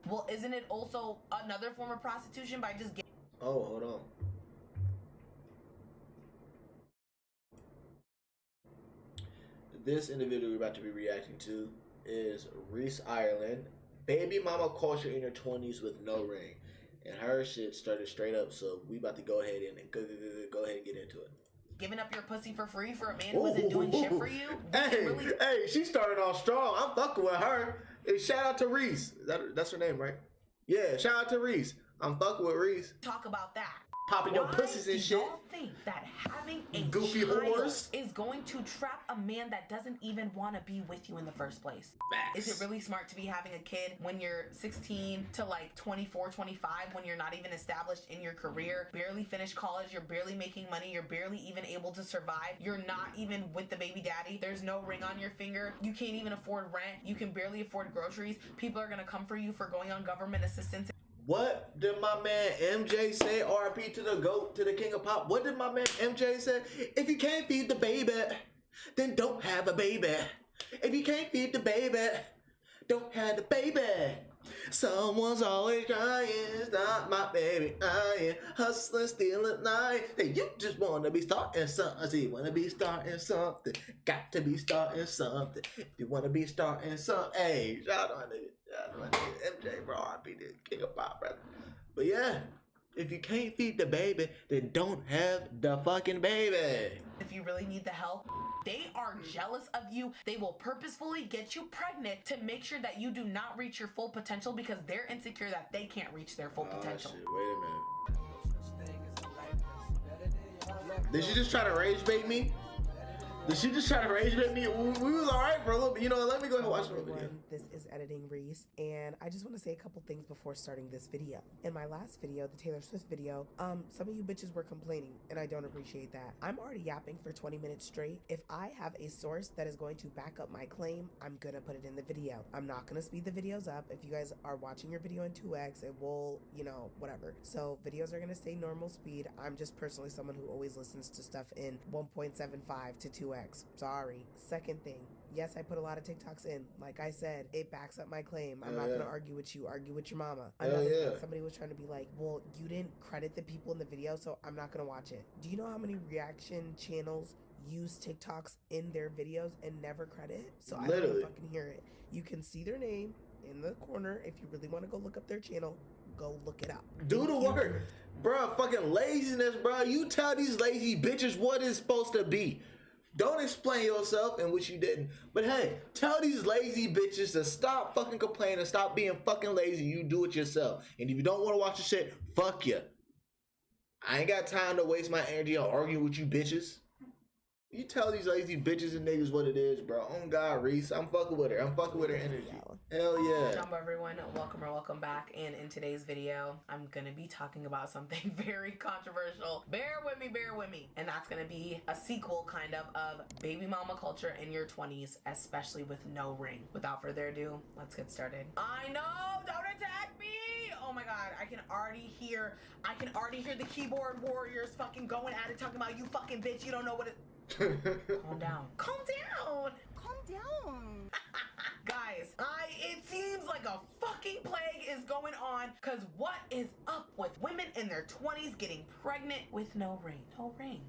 Well, isn't it also another form of prostitution by just getting... Oh, hold on. This individual we're about to be reacting to is Reese Ireland. Baby mama culture in her 20s with no ring. And her shit started straight up, so we about to go ahead and go ahead and get into it. Giving up your pussy for free for a man who isn't doing shit for you? Hey, she started off strong. I'm fucking with her. Hey, shout out to Reese. That's her name, right? Yeah, shout out to Reese. I'm fucking with Reese. Talk about that. Popping your pussies and shit. Why do y'all think that having a goofy child whores is going to trap a man that doesn't even want to be with you in the first place? Facts. Is it really smart to be having a kid when you're 16 to like 24, 25, when you're not even established in your career, barely finished college, you're barely making money, you're barely even able to survive, you're not even with the baby daddy, there's no ring on your finger, you can't even afford rent, you can barely afford groceries, people are gonna come for you for going on government assistance. What did my man MJ say? RP to the GOAT, to the king of pop. What did my man MJ say? If you can't feed the baby, then don't have a baby. If you can't feed the baby, don't have the baby. Someone's always crying, stop my baby crying, hustling, stealing, lying. Hey, you just wanna be starting something. See, wanna be starting something. Got to be starting something. You wanna be starting something. Hey, shout out to MJ, bro. I be the king of pop, brother. But yeah, if you can't feed the baby, then don't have the fucking baby. If you really need the help, they are jealous of you. They will purposefully get you pregnant to make sure that you do not reach your full potential because they're insecure that they can't reach their full potential. Shit. Wait a minute. Did she just try to rage bait me? Did she just try to rage bait me? We was alright for a little bit. You know, let me go ahead and watch the video. This is Editing Reese, and I just want to say a couple things before starting this video. In my last video, the Taylor Swift video, some of you bitches were complaining, and I don't appreciate that. I'm already yapping for 20 minutes straight. If I have a source that is going to back up my claim, I'm gonna put it in the video. I'm not gonna speed the videos up. If you guys are watching your video in 2x, it will, you know, whatever. So videos are gonna stay normal speed. I'm just personally someone who always listens to stuff in 1.75 to 2x. Sorry. Second thing, yes, I put a lot of TikToks in. Like I said, it backs up my claim. I'm not going to argue with you. Argue with your mama. Another thing, somebody was trying to be like, well, you didn't credit the people in the video, so I'm not going to watch it. Do you know how many reaction channels use TikToks in their videos and never credit? So I don't even fucking hear it. You can see their name in the corner. If you really want to go look up their channel, go look it up. Do the work. Bruh, fucking laziness, bruh. You tell these lazy bitches what it's supposed to be. Don't explain yourself, in which you didn't. But hey, tell these lazy bitches to stop fucking complaining, stop being fucking lazy. You do it yourself. And if you don't want to watch the shit, fuck you. I ain't got time to waste my energy on arguing with you bitches. You tell these lazy bitches and niggas what it is, bro. Oh God, Reese, I'm fucking with her. I'm fucking with her energy. Hell yeah. Jumbo everyone, welcome back. And in today's video, I'm gonna be talking about something very controversial. Bear with me. And that's gonna be a sequel kind of baby mama culture in your 20s, especially with no ring. Without further ado, let's get started. I know, don't attack me! Oh my God, I can already hear the keyboard warriors fucking going at it, talking about you fucking bitch, you don't know what it... Calm down. Guys, it seems like a fucking plague is going on, because what is up with women in their 20s getting pregnant with no ring?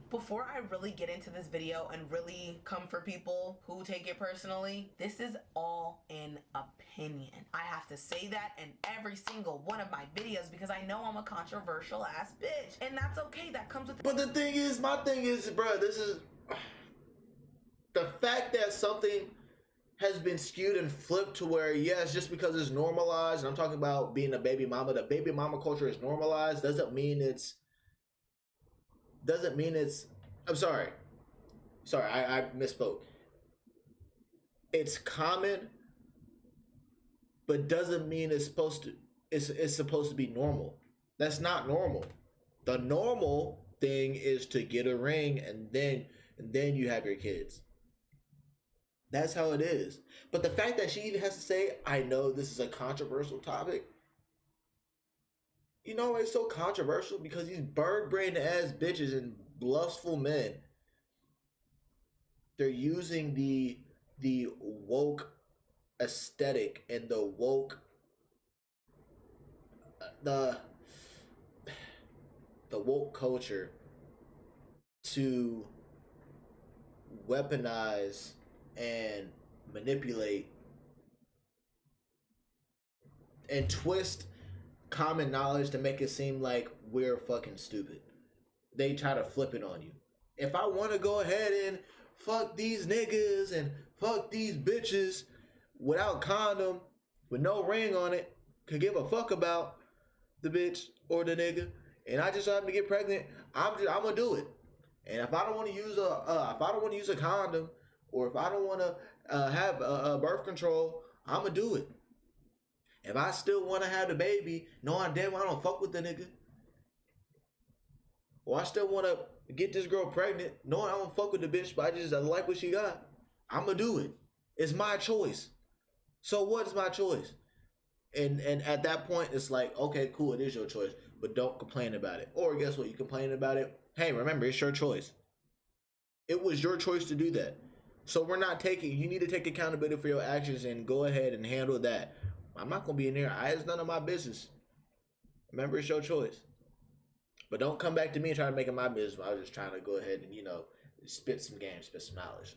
Before I really get into this video and really come for people who take it personally, this is all an opinion. I have to say that in every single one of my videos because I know I'm a controversial ass bitch, and that's okay. That comes with... But the thing is, my thing is, bro, this is... The fact that something has been skewed and flipped to where, yes, just because it's normalized, and I'm talking about being a baby mama, the baby mama culture is normalized, doesn't mean it's, I'm sorry, I misspoke. It's common, but doesn't mean it's supposed to be normal. That's not normal. The normal thing is to get a ring and then you have your kids. That's how it is. But the fact that she even has to say, I know this is a controversial topic. You know it's so controversial? Because these bird-brained ass bitches and lustful men, they're using the woke aesthetic and the woke the woke culture to weaponize and manipulate and twist common knowledge to make it seem like we're fucking stupid. They try to flip it on you. If I want to go ahead and fuck these niggas and fuck these bitches without condom, with no ring on it, could give a fuck about the bitch or the nigga, and I just happen to get pregnant, I'm gonna do it. And if I don't want to use a condom, or if I don't want to have birth control, I'm gonna do it. If I still want to have the baby, knowing damn well I don't fuck with the nigga, or I still want to get this girl pregnant, knowing I don't fuck with the bitch, but I like what she got, I'm gonna do it. It's my choice. So what is my choice? And at that point, it's like, okay, cool, it is your choice, but don't complain about it. Or guess what? You complain about it. Hey, remember, it's your choice. It was your choice to do that. So you need to take accountability for your actions and go ahead and handle that. I'm not going to be in there. It's none of my business. Remember, it's your choice. But don't come back to me and try to make it my business. I was just trying to go ahead and, spit some game, spit some knowledge.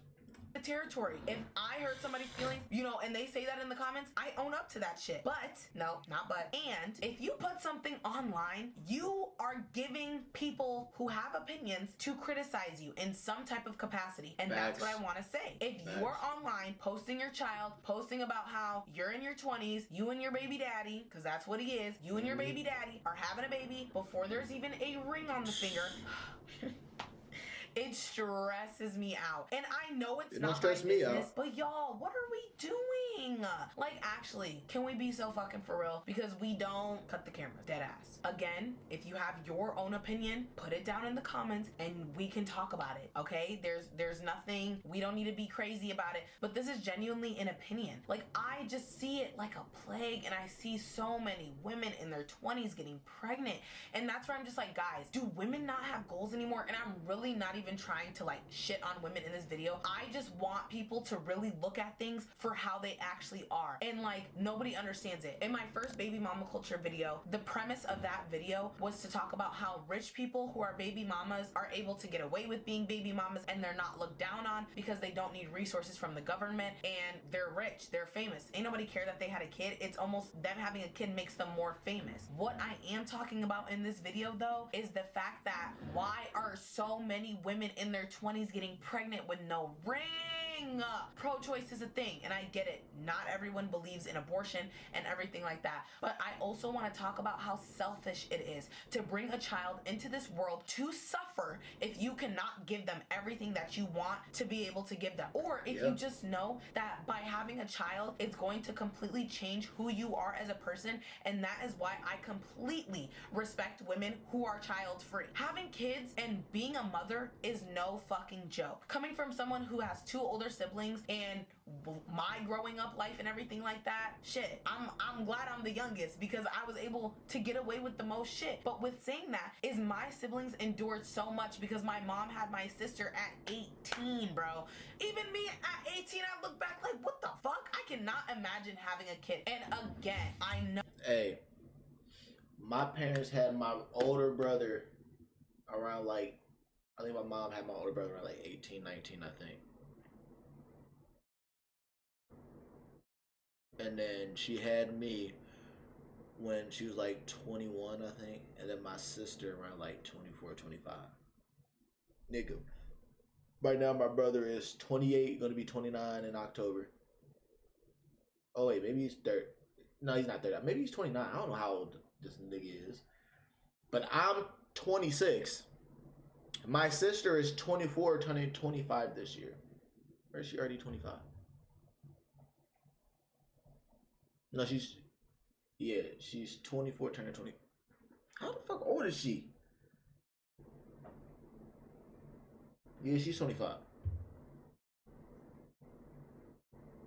The territory. If I hurt somebody's feelings, and they say that in the comments, I own up to that shit. But, no, not but. And if you put something online, you are giving people who have opinions to criticize you in some type of capacity. And Facts. That's what I want to say. If Facts. you are online posting your child, posting about how you're in your 20s, you and your baby daddy, because that's what he is, you and your baby daddy are having a baby before there's even a ring on the finger. It stresses me out. And I know it's not my business, but y'all, what are we doing? Like, actually, can we be so fucking for real? Because we don't cut the camera. Dead ass. Again, if you have your own opinion, put it down in the comments and we can talk about it, okay? There's nothing, we don't need to be crazy about it, but this is genuinely an opinion. Like, I just see it like a plague, and I see so many women in their 20s getting pregnant, and that's where I'm just like, guys, do women not have goals anymore? And I'm really not even trying to like shit on women in this video. I just want people to really look at things for how they actually are, and like, nobody understands it. In my first baby mama culture video, the premise of that video was to talk about how rich people who are baby mamas are able to get away with being baby mamas, and they're not looked down on because they don't need resources from the government, and they're rich, they're famous. Ain't nobody care that they had a kid. It's almost them having a kid makes them more famous. What I am talking about in this video though is the fact that why are so many women in their 20s getting pregnant with no ring? Pro-choice is a thing, and I get it. Not everyone believes in abortion and everything like that, but I also want to talk about how selfish it is to bring a child into this world to suffer if you cannot give them everything that you want to be able to give them, or if you just know that by having a child, it's going to completely change who you are as a person. And that is why I completely respect women who are child free. Having kids and being a mother is no fucking joke. Coming from someone who has 2 older siblings and my growing up life and everything like that, shit, I'm glad I'm the youngest because I was able to get away with the most shit. But with saying that, is my siblings endured so much because my mom had my sister at 18, bro. Even me at 18, I look back like, what the fuck? I cannot imagine having a kid. And again, I know. Hey, my parents had my older brother around like, I think my mom had my older brother around like 18, 19, I think. And then she had me when she was like 21, I think. And then my sister around like 24, 25. Nigga. Right now my brother is 28, going to be 29 in October. Oh wait, maybe he's 30. No, he's not 30. Maybe he's 29. I don't know how old this nigga is. But I'm 26. My sister is 24, turning 25 this year. Or is she already 25? No, she's 24, turning 20. How the fuck old is she? Yeah, she's 25.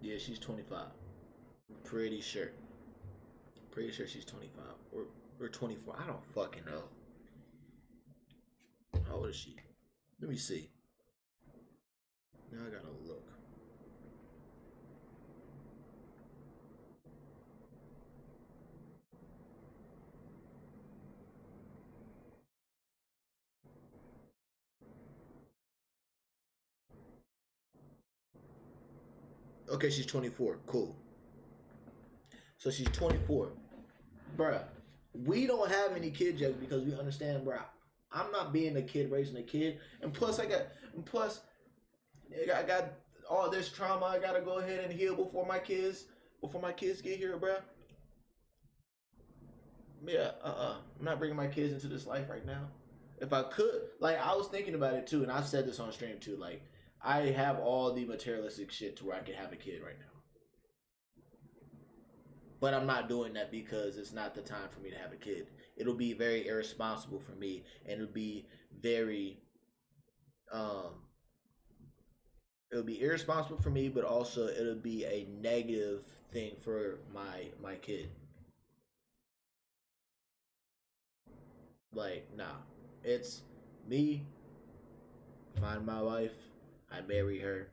Yeah, she's 25. I'm pretty sure. Pretty sure she's 25 or 24. I don't fucking know. How old is she? Let me see. Now I gotta look. Okay, she's 24. Cool. So she's 24. Bruh, we don't have any kids yet because we understand, bruh, I'm not being a kid raising a kid. And plus, I got all this trauma I gotta go ahead and heal before my kids get here, bruh. Yeah, I'm not bringing my kids into this life right now. If I could, like, I was thinking about it too, and I've said this on stream too. Like, I have all the materialistic shit to where I could have a kid right now. But I'm not doing that because it's not the time for me to have a kid. It'll be very irresponsible for me, and it'll be very, it'll be irresponsible for me, but also it'll be a negative thing for my kid. Like, nah, it's me. Find my wife. I marry her.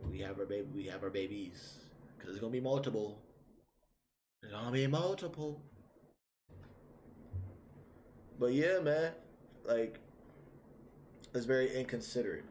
We have our baby. We have our babies. Cause it's gonna be multiple. It's gonna be multiple. But yeah, man, like, it's very inconsiderate.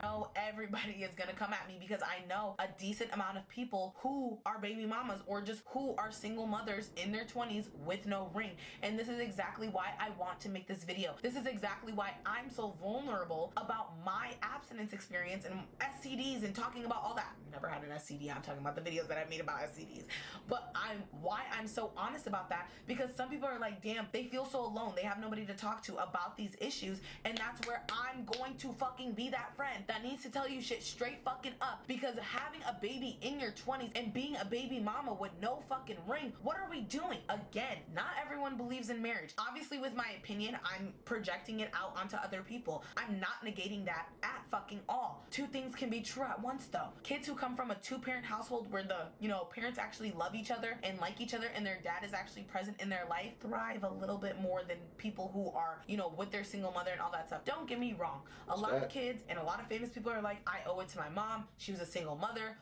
know everybody is gonna come at me because I know a decent amount of people who are baby mamas or just who are single mothers in their 20s with no ring. And this is exactly why I want to make this video. This is exactly why I'm so vulnerable about my abstinence experience and STDs and talking about all that. I've never had an STD. I'm talking about the videos that I've made about STDs. But why I'm so honest about that, because some people are like, damn, they feel so alone. They have nobody to talk to about these issues. And that's where I'm going to fucking be that friend that needs to tell you shit straight fucking up. Because having a baby in your 20s and being a baby mama with no fucking ring, what are we doing? Again, not everyone believes in marriage. Obviously, with my opinion, I'm projecting it out onto other people. I'm not negating that at fucking all. Two things can be true at once though. Kids who come from a two-parent household where the, parents actually love each other and like each other and their dad is actually present in their life thrive a little bit more than people who are, with their single mother and all that stuff. Don't get me wrong. A lot of kids and a lot of famous people are like, I owe it to my mom. She was a single mother,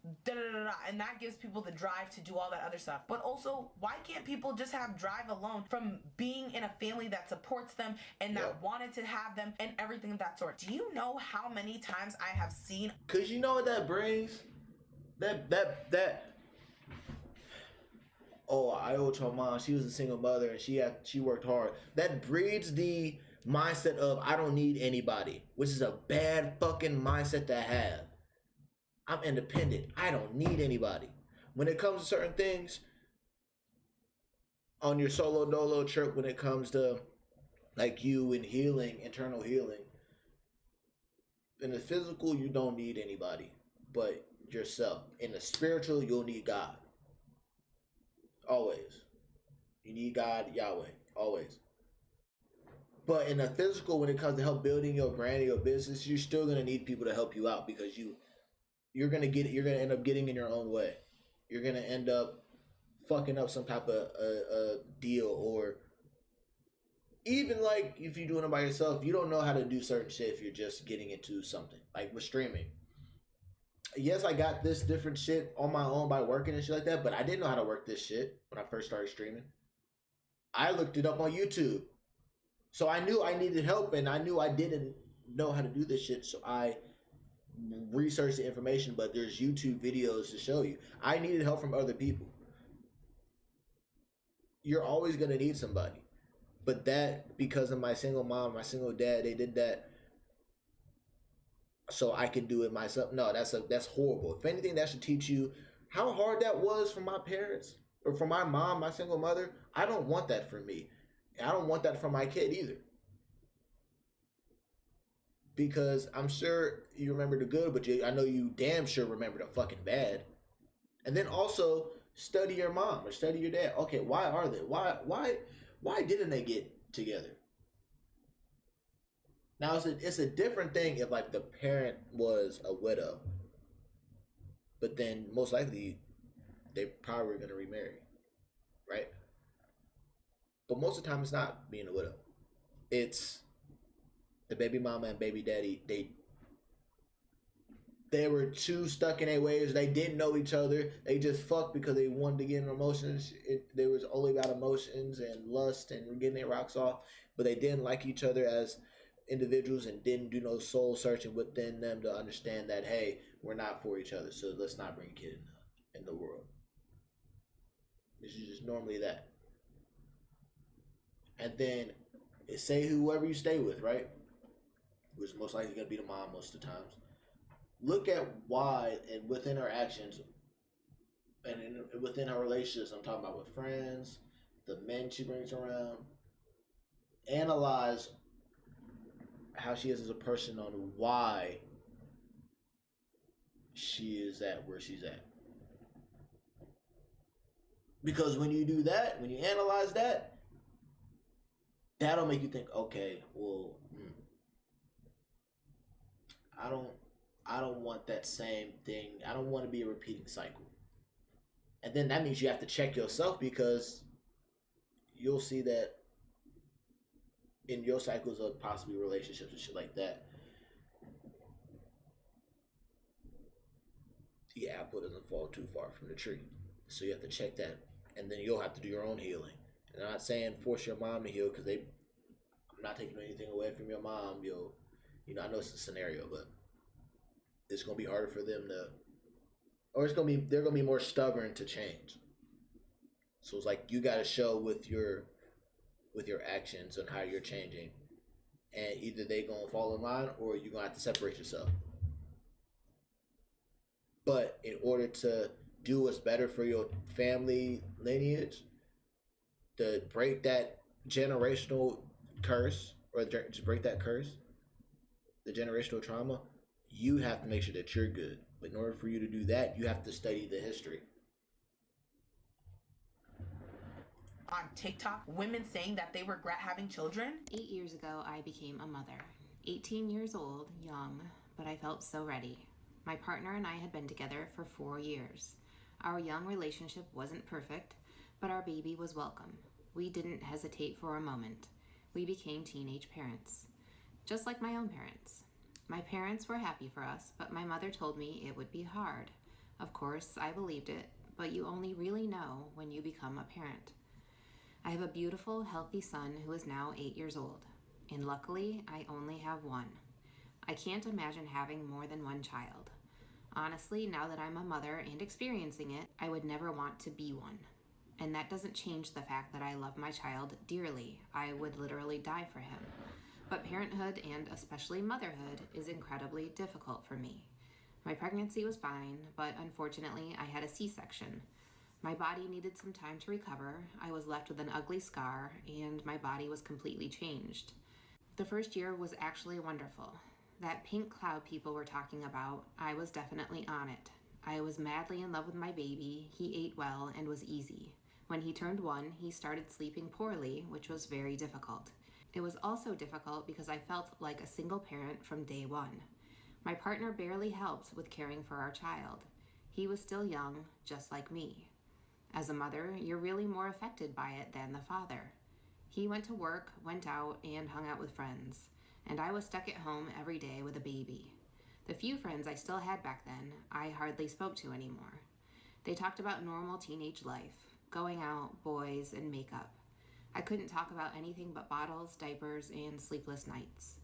and that gives people the drive to do all that other stuff. But also, why can't people just have drive alone from being in a family that supports them and that wanted to have them and everything of that sort? Do you know how many times I have seen? Cause you know what that brings? That oh, I owe it to my mom. She was a single mother and she worked hard. That breeds the mindset of I don't need anybody, which is a bad fucking mindset to have. I'm independent. I don't need anybody. When it comes to certain things, on your solo dolo trip, when it comes to like you and healing, internal healing, in the physical, you don't need anybody but yourself. In the spiritual, you'll need God. Always. You need God, Yahweh. Always. But in the physical, when it comes to help building your brand and your business, you're still gonna need people to help you out because you're gonna end up getting in your own way. You're gonna end up fucking up some type of deal, or even like if you're doing it by yourself, you don't know how to do certain shit if you're just getting into something. Like with streaming. Yes, I got this different shit on my own by working and shit like that, but I didn't know how to work this shit when I first started streaming. I looked it up on YouTube. So I knew I needed help, and I knew I didn't know how to do this shit, so I researched the information, but there's YouTube videos to show you. I needed help from other people. You're always going to need somebody. But that, because of my single mom, my single dad, they did that so I could do it myself. No, that's horrible. If anything, that should teach you how hard that was for my parents or for my mom, my single mother. I don't want that for me. I don't want that for my kid either. Because I'm sure you remember the good, but I know you damn sure remember the fucking bad. And then also study your mom or study your dad. Okay, why are they? Why didn't they get together? Now it's a different thing if like the parent was a widow, but then most likely they probably were gonna remarry, right? But most of the time it's not being a widow. It's the baby mama and baby daddy. They were too stuck in their ways. They didn't know each other. They just fucked because they wanted to get in emotions. There was only about emotions and lust and getting their rocks off. But they didn't like each other as individuals and didn't do no soul searching within them to understand that, hey, we're not for each other, so let's not bring a kid in the world. It's just normally that. And then say whoever you stay with, right? Which is most likely going to be the mom most of the times. Look at why, and within her actions, and within her relationships, I'm talking about with friends, the men she brings around, analyze how she is as a person on why she is at where she's at. Because when you do that, when you analyze that, that'll make you think, okay, well, I don't want that same thing. I don't want to be a repeating cycle. And then that means you have to check yourself, because you'll see that in your cycles of possibly relationships and shit like that, the apple doesn't fall too far from the tree. So you have to check that. And then you'll have to do your own healing. And I'm not saying force your mom to heal, because I'm not taking anything away from your mom. I know it's a scenario, but it's gonna be harder for them to, or they're gonna be more stubborn to change. So it's like you gotta show with your actions and how you're changing, and either they gonna fall in line or you're gonna have to separate yourself. But in order to do what's better for your family lineage, to break that generational curse, or just break that curse, the generational trauma, you have to make sure that you're good. But in order for you to do that, you have to study the history. On TikTok, women saying that they regret having children. 8 years ago, I became a mother. 18 years old, young, but I felt so ready. My partner and I had been together for 4 years. Our young relationship wasn't perfect, but our baby was welcome. We didn't hesitate for a moment. We became teenage parents, just like my own parents. My parents were happy for us, but my mother told me it would be hard. Of course, I believed it, but you only really know when you become a parent. I have a beautiful, healthy son who is now 8 years old, and luckily, I only have one. I can't imagine having more than one child. Honestly, now that I'm a mother and experiencing it, I would never want to be one. And that doesn't change the fact that I love my child dearly. I would literally die for him. But parenthood, and especially motherhood, is incredibly difficult for me. My pregnancy was fine, but unfortunately, I had a C-section. My body needed some time to recover. I was left with an ugly scar, and my body was completely changed. The first year was actually wonderful. That pink cloud people were talking about, I was definitely on it. I was madly in love with my baby. He ate well and was easy. When he turned 1, he started sleeping poorly, which was very difficult. It was also difficult because I felt like a single parent from day 1. My partner barely helped with caring for our child. He was still young, just like me. As a mother, you're really more affected by it than the father. He went to work, went out, and hung out with friends, and I was stuck at home every day with a baby. The few friends I still had back then, I hardly spoke to anymore. They talked about normal teenage life, going out, boys, and makeup. I couldn't talk about anything but bottles, diapers, and sleepless nights.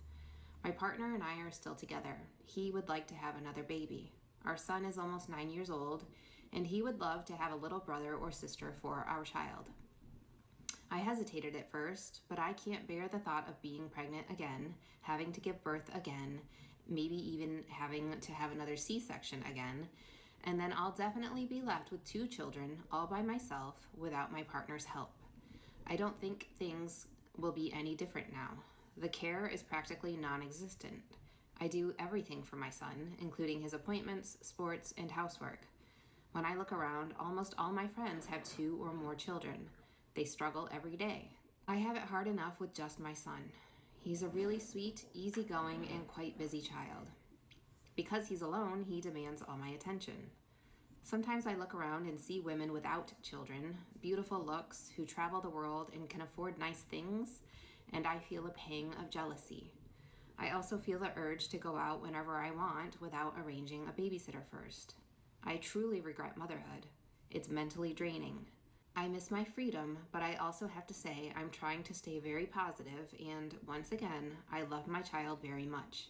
My partner and I are still together. He would like to have another baby. Our son is almost 9 years old, and he would love to have a little brother or sister for our child. I hesitated at first, but I can't bear the thought of being pregnant again, having to give birth again, maybe even having to have another C-section again, and then I'll definitely be left with 2 children all by myself without my partner's help. I don't think things will be any different now. The care is practically non-existent. I do everything for my son, including his appointments, sports, and housework. When I look around, almost all my friends have 2 or more children. They struggle every day. I have it hard enough with just my son. He's a really sweet, easygoing, and quite busy child. Because he's alone, he demands all my attention. Sometimes I look around and see women without children, beautiful looks, who travel the world and can afford nice things, and I feel a pang of jealousy. I also feel the urge to go out whenever I want without arranging a babysitter first. I truly regret motherhood. It's mentally draining. I miss my freedom, but I also have to say I'm trying to stay very positive, and once again, I love my child very much.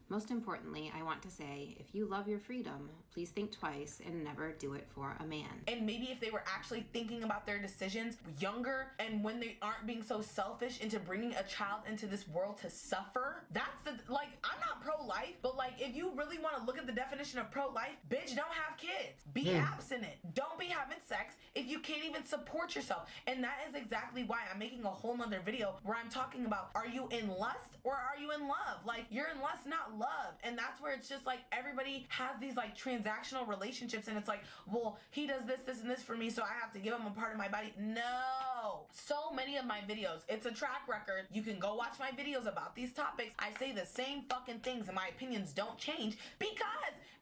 Most importantly, I want to say, if you love your freedom, please think twice and never do it for a man. And maybe if they were actually thinking about their decisions younger, and when they aren't being so selfish into bringing a child into this world to suffer, that's the, like, I'm not pro-life, but like, if you really want to look at the definition of pro-life, bitch, don't have kids. Be abstinent. Don't be having sex if you can't even support yourself. And that is exactly why I'm making a whole nother video where I'm talking about, are you in lust or are you in love? Like, you're in lust, not love. And that's where it's just like, everybody has these like transactional relationships, and it's like, well, he does this, this, and this for me, so I have to give him a part of my body. No. So many of my videos, it's a track record. You can go watch my videos about these topics. I say the same fucking things and my opinions don't change because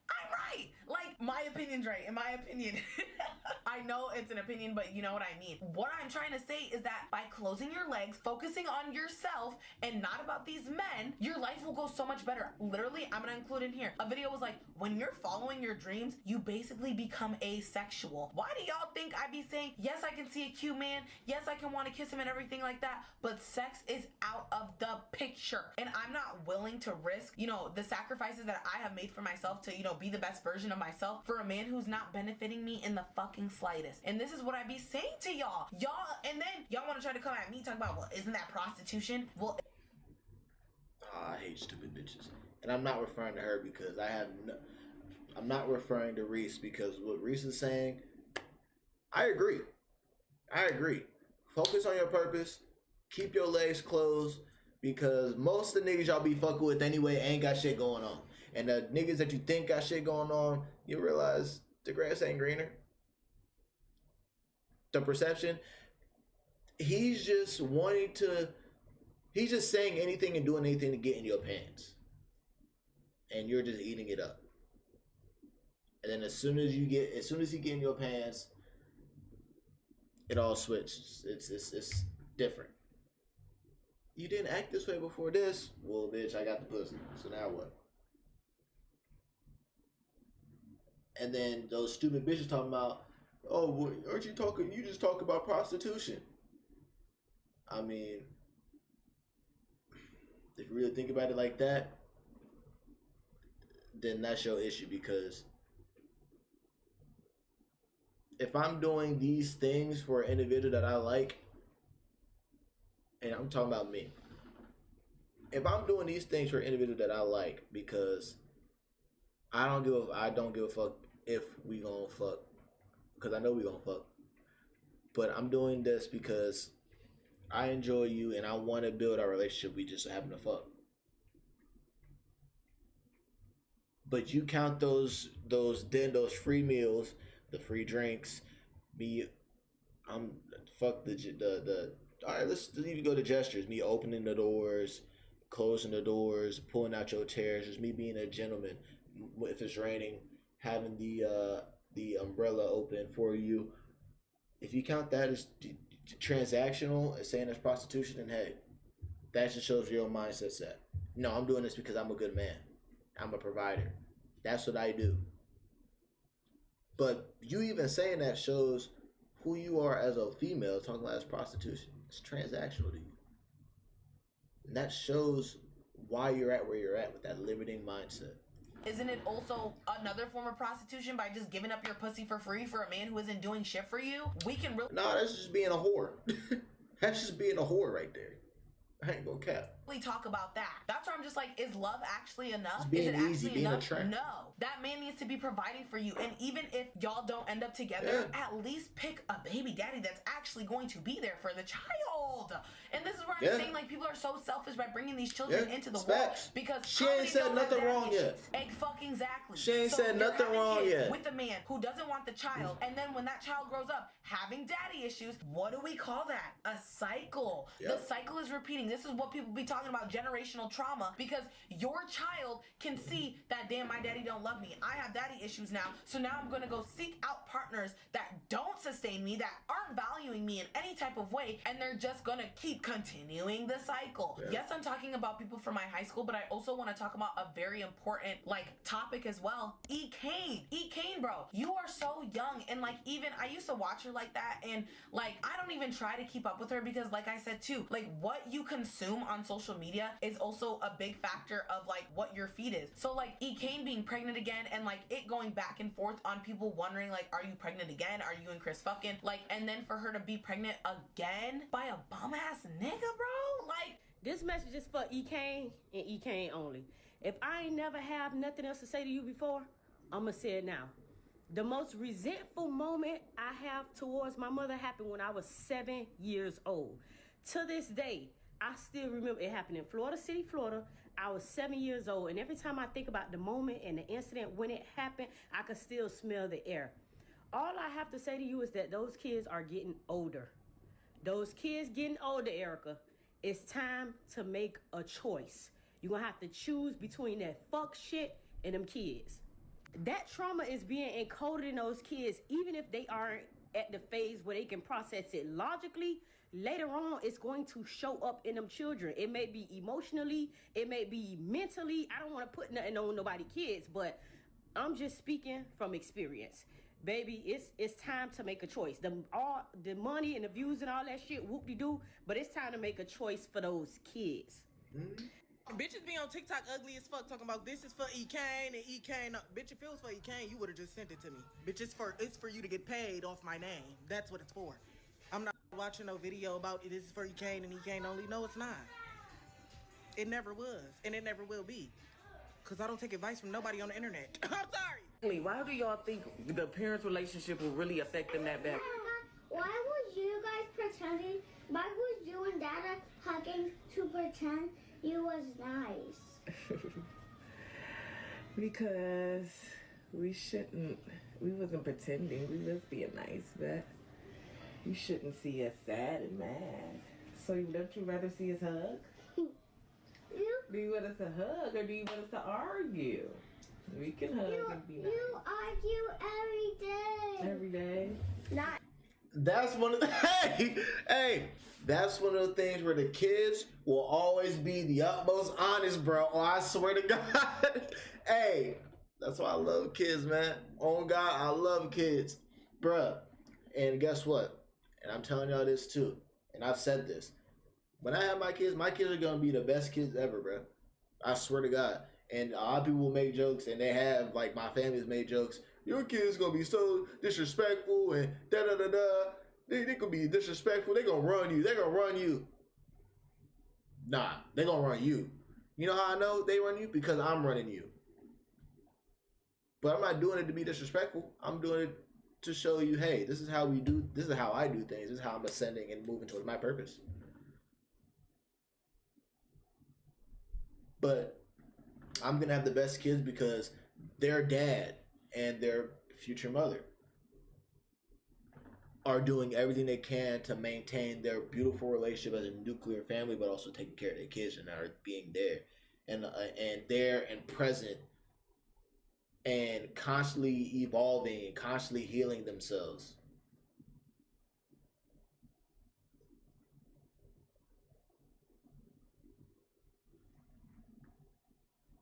I'm right. Like, my opinion's right, in my opinion. I know it's an opinion, but you know what I mean. What I'm trying to say is that by closing your legs, focusing on yourself and not about these men, your life will go so much better. Literally, I'm gonna include in here. A video was like, when you're following your dreams, you basically become asexual. Why do y'all think I be saying, yes, I can see a cute man, yes, I can want to kiss him and everything like that, but sex is out of the picture. And I'm not willing to risk, you know, the sacrifices that I have made for myself to, you know, be the best version of myself for a man who's not benefiting me in the fucking slightest. And this is what I be saying to y'all. And then y'all want to try to come at me talking about, well, isn't that prostitution? Well, I hate stupid bitches. And I'm not referring to her because I'm not referring to Reese because what Reese is saying, I agree. Focus on your purpose. Keep your legs closed because most of the niggas y'all be fucking with anyway ain't got shit going on. And the niggas that you think got shit going on, you realize the grass ain't greener. The perception, he's just saying anything and doing anything to get in your pants. And you're just eating it up. And then as soon as he get in your pants, it all switches. It's different. You didn't act this way before this. Well, bitch, I got the pussy. So now what? And then those stupid bitches talking about, oh, well, aren't you talking? You just talk about prostitution. I mean, if you really think about it like that, then that's your issue. Because if I'm doing these things for an individual that I like, and I'm talking about me, if I'm doing these things for an individual that I like because I don't give a fuck if we gonna fuck, because I know we gonna fuck, but I'm doing this because I enjoy you and I want to build our relationship. We just happen to fuck. But you count those free meals, the free drinks, fuck the all right, let's even go to gestures. Me opening the doors, closing the doors, pulling out your chairs, just me being a gentleman. If it's raining, having the umbrella open for you. If you count that as transactional and saying it's prostitution, then hey, that just shows your mindset set. No, I'm doing this because I'm a good man. I'm a provider. That's what I do. But you even saying that shows who you are as a female, talking about as prostitution. It's transactional to you. And that shows why you're at where you're at with that limiting mindset. Isn't it also another form of prostitution by just giving up your pussy for free for a man who isn't doing shit for you? We can really... No, that's just being a whore. That's just being a whore right there. I ain't gonna cap. Talk about that. That's where I'm just like, is love actually enough? It's being is it easy, actually being enough? a tramp. No. That man needs to be providing for you. And even if y'all don't end up together, at least pick a baby daddy that's actually going to be there for the child. And this is where I'm saying, like, people are so selfish by bringing these children into the world because she ain't said nothing wrong yet. Fucking exactly. She ain't said nothing wrong yet. With a man who doesn't want the child, and then when that child grows up having daddy issues, what do we call that? A cycle. The cycle is repeating. This is what people be talking about, generational trauma, because your child can see that, damn, my daddy don't love me. I have daddy issues now, so now I'm gonna go seek out partners that don't sustain me, that aren't valuing me in any type of way, and they're just gonna keep continuing the cycle. Yeah. Yes, I'm talking about people from my high school, but I also want to talk about a very important topic as well. Kane, bro, you are so young, and even I used to watch her like that, and I don't even try to keep up with her because, like I said too, what you consume on social media is also a big factor of what your feed is. So Kane being pregnant again, and it going back and forth on people wondering are you pregnant again? Are you and Chris fucking? And then for her to be pregnant again by a bum ass nigga, bro. This message is for Kane and Kane only. If I ain't never have nothing else to say to you before, I'ma say it now. The most resentful moment I have towards my mother happened when I was 7 years old. To this day, I still remember it happened in Florida City, Florida. I was 7 years old, and every time I think about the moment and the incident when it happened, I could still smell the air. All I have to say to you is that those kids are getting older. Those kids getting older, Erica. It's time to make a choice. You're gonna have to choose between that fuck shit and them kids. That trauma is being encoded in those kids, even if they aren't at the phase where they can process it logically. Later on, it's going to show up in them children. It may be emotionally, it may be mentally. I don't want to put nothing on nobody's kids, but I'm just speaking from experience. Baby, it's time to make a choice. All the money and the views and all that shit, whoop-de-doo, but it's time to make a choice for those kids. Mm-hmm. Bitches be on TikTok ugly as fuck talking about this is for Kane and Kane. Bitch, if it was for Kane, you would have just sent it to me. Bitch, it's for you to get paid off my name. That's what it's for. I'm not watching no video about it is for Kane and Kane only. No, it's not. It never was, and it never will be. Because I don't take advice from nobody on the internet. I'm sorry. Why do y'all think the parents' relationship will really affect them that bad? Why was you guys pretending? Why was you and Dada hugging to pretend you was nice? Because we shouldn't. We wasn't pretending. We was being nice, but you shouldn't see us sad and mad. So don't you rather see us hug? Do you want us to hug or do you want us to argue? We can hug and be nice. You argue every day. Every day? Not. That's one of the that's one of the things where the kids will always be the utmost honest, bro. Oh, I swear to God. Hey, that's why I love kids, man. Oh God, I love kids, bruh. And guess what? And I'm telling y'all this too. And I've said this. When I have my kids are gonna be the best kids ever, bro. I swear to God. And a lot of people will make jokes, and they have, my family's made jokes. Your kids gonna be so disrespectful and da da da da. They gonna be disrespectful. They gonna run you. They gonna run you. Nah, they gonna run you. You know how I know they run you? Because I'm running you. But I'm not doing it to be disrespectful. I'm doing it to show you, hey, this is how we do. This is how I do things. This is how I'm ascending and moving towards my purpose. But I'm going to have the best kids because their dad and their future mother are doing everything they can to maintain their beautiful relationship as a nuclear family, but also taking care of their kids and are being there and there and present and constantly evolving and constantly healing themselves.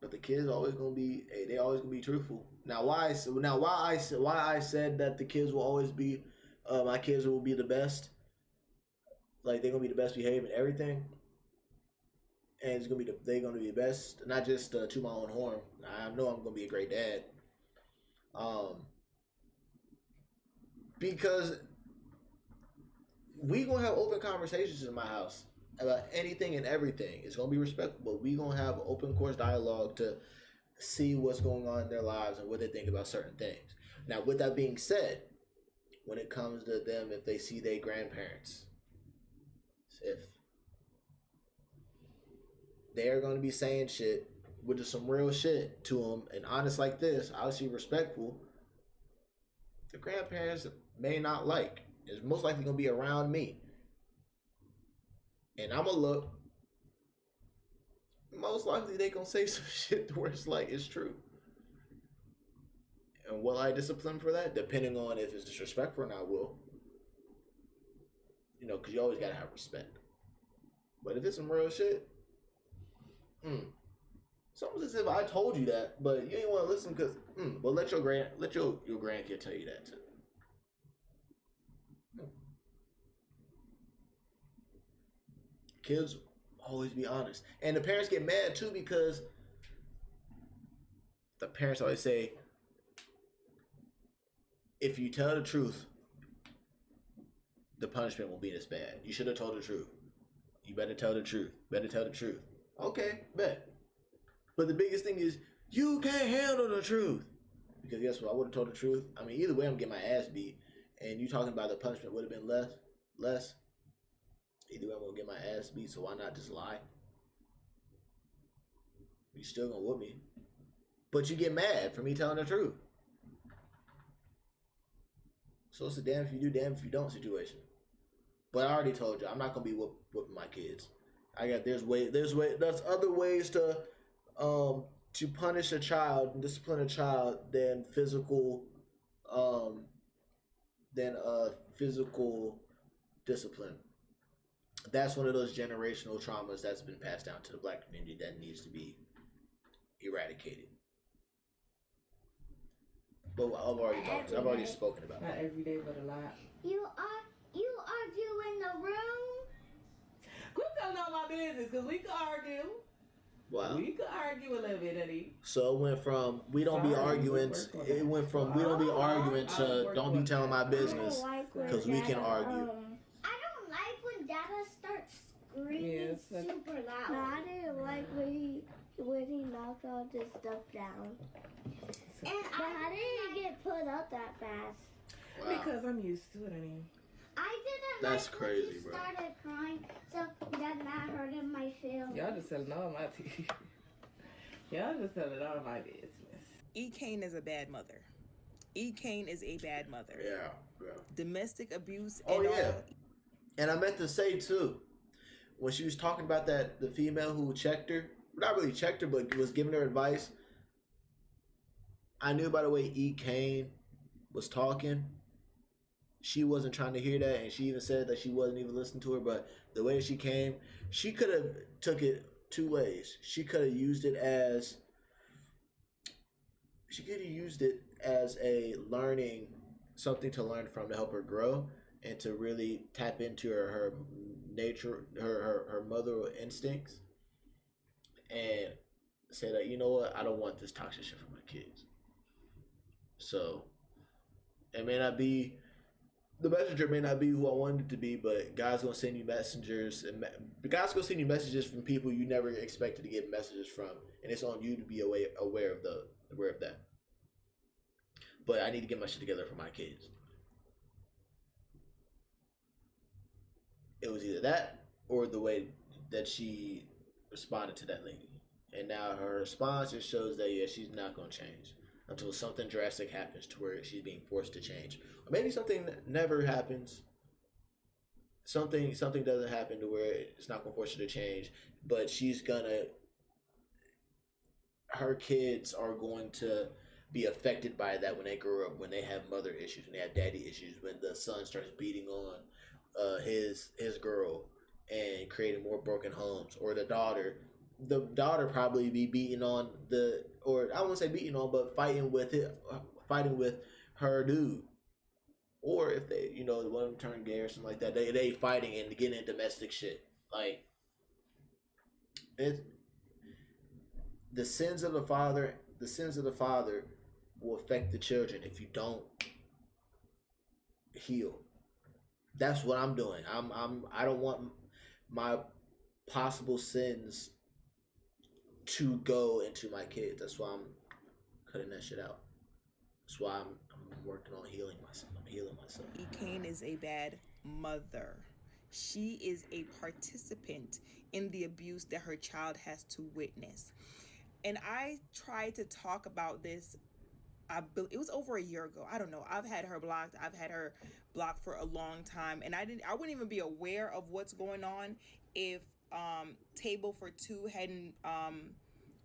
But the kids always gonna be, they always gonna be truthful. Now why I said that the kids will always be, my kids will be the best. Like they're gonna be the best behaved and everything. And it's gonna be they're gonna be the best, not just to my own horn. I know I'm gonna be a great dad. Because we gonna have open conversations in my house about anything and everything. It's gonna be respectful, but we gonna have open course dialogue to see what's going on in their lives and what they think about certain things. Now, with that being said, when it comes to them, if they see their grandparents, if they're gonna be saying shit, which is some real shit to them, and honest like this, obviously respectful, the grandparents may not like. It's most likely gonna be around me. And I'm gonna look. Most likely they gonna say some shit where it's like it's true. And will I discipline for that? Depending on if it's disrespectful, and I will. because you always gotta have respect. But if it's some real shit, it's almost as if I told you that, but you ain't want to listen because, but let your grandkid tell you that too. Kids always be honest, and the parents get mad too because the parents always say, if you tell the truth, the punishment won't be this bad. You should have told the truth. You better tell the truth. Better tell the truth. Okay, bet. But the biggest thing is, you can't handle the truth. Because guess what? I would have told the truth. I mean, either way, I'm getting my ass beat. And you talking about the punishment would have been less. Either way, I'm going to get my ass beat, so why not just lie? You still going to whoop me. But you get mad for me telling the truth. So it's a damn if you do, damn if you don't situation. But I already told you, I'm not gonna be whooping my kids. There's other ways to punish a child and discipline a child than physical discipline. That's one of those generational traumas that's been passed down to the Black community that needs to be eradicated. But I've already spoken about Not that. every day, but a lot. You argue in the room. Quit telling all my business, because we could argue. Wow. We could argue a little bit, Eddie. So it went from we don't be arguing to don't be telling my business because we can argue. I don't like when Dada starts screaming Yes, super loud. No, I didn't like when he knocked all this stuff down. And I didn't get put up that fast. Wow. Because I'm used to it, Eddie. I didn't That's like crazy, when he bro. started crying, so that hurting my feelings. Y'all just telling all my tea. Y'all just telling all my business. E. Kane is a bad mother. E. Kane is a bad mother. Yeah. Domestic abuse. Oh, and yeah. all. And I meant to say too, when she was talking about the female who checked her, not really checked her, but was giving her advice. I knew by the way E. Kane was talking, she wasn't trying to hear that, and she even said that she wasn't even listening to her. But the way she came, she could have took it two ways. She could have used it as a learning, something to learn from to help her grow and to really tap into her nature, her mother instincts, and say that, you know what, I don't want this toxic shit for my kids. So it may not be, the messenger may not be who I wanted it to be, but God's gonna send you messengers, and God's gonna send you messages from people you never expected to get messages from, and it's on you to be aware of that. But I need to get my shit together for my kids. It was either that or the way that she responded to that lady, and now her response just shows that she's not gonna change until something drastic happens to where she's being forced to change. Or maybe something never happens. Something doesn't happen to where it's not going to force her to change, but her kids are going to be affected by that when they grow up, when they have mother issues, when they have daddy issues, when the son starts beating on his girl and creating more broken homes, or the daughter probably be beating on or I won't say beating on, but fighting with her dude. Or if they, one of them turn gay or something like that, they fighting and getting in domestic shit. Like, the sins of the father will affect the children if you don't heal. That's what I'm doing. I don't want my possible sins to go into my kids. That's why I'm cutting that shit out. That's why I'm working on healing myself. I'm healing myself. E. Kane is a bad mother. She is a participant in the abuse that her child has to witness. And I tried to talk about this. It was over a year ago. I don't know. I've had her blocked. I've had her blocked for a long time, and I wouldn't even be aware of what's going on if Table for Two hadn't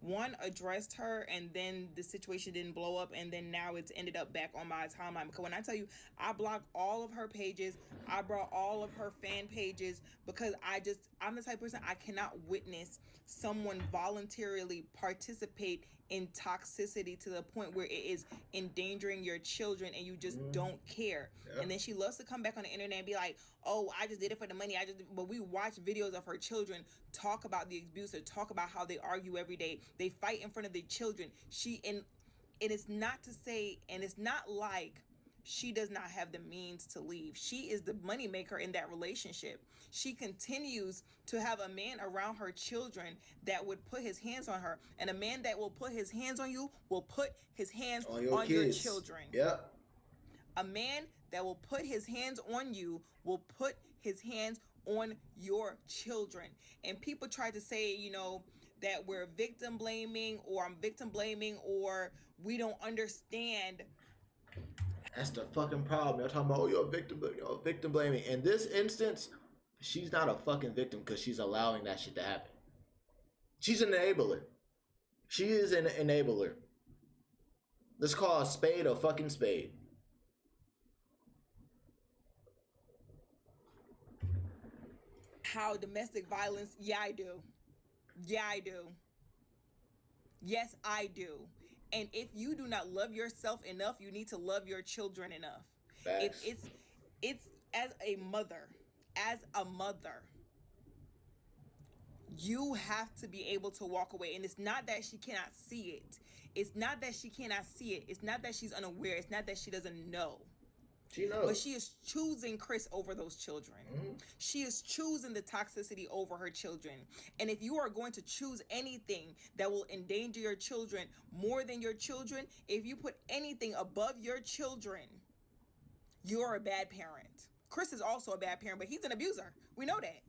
one, addressed her, and then the situation didn't blow up, and then now it's ended up back on my timeline. Because when I tell you, I blocked all of her pages, I brought all of her fan pages, because I'm the type of person, I cannot witness someone voluntarily participate in toxicity to the point where it is endangering your children and you just don't care. Yeah. And then she loves to come back on the internet and be like, oh, I just did it for the money. But we watch videos of her children talk about the abuse, or talk about how they argue every day. They fight in front of their children. And it's not to say, and it's not like she does not have the means to leave. She is the moneymaker in that relationship. She continues to have a man around her children that would put his hands on her. And a man that will put his hands on you will put his hands on your children. Yep. A man that will put his hands on you will put his hands on your children. And people try to say, you know, that we're victim blaming, or I'm victim blaming, or we don't understand. That's the fucking problem. Y'all talking about, oh, you're victim blaming. In this instance, she's not a fucking victim because she's allowing that shit to happen. She's an enabler. She is an enabler. Let's call a spade a fucking spade. How domestic violence, yeah, I do. Yeah, I do. Yes, I do. And if you do not love yourself enough, you need to love your children enough. Facts. It's as a mother, you have to be able to walk away. And it's not that she cannot see it. It's not that she cannot see it. It's not that she's unaware. It's not that she doesn't know. She knows. But she is choosing Chris over those children. She is choosing the toxicity over her children. And if you are going to choose anything that will endanger your children more than your children, if you put anything above your children, you're a bad parent. Chris is also a bad parent, but he's an abuser. We know that.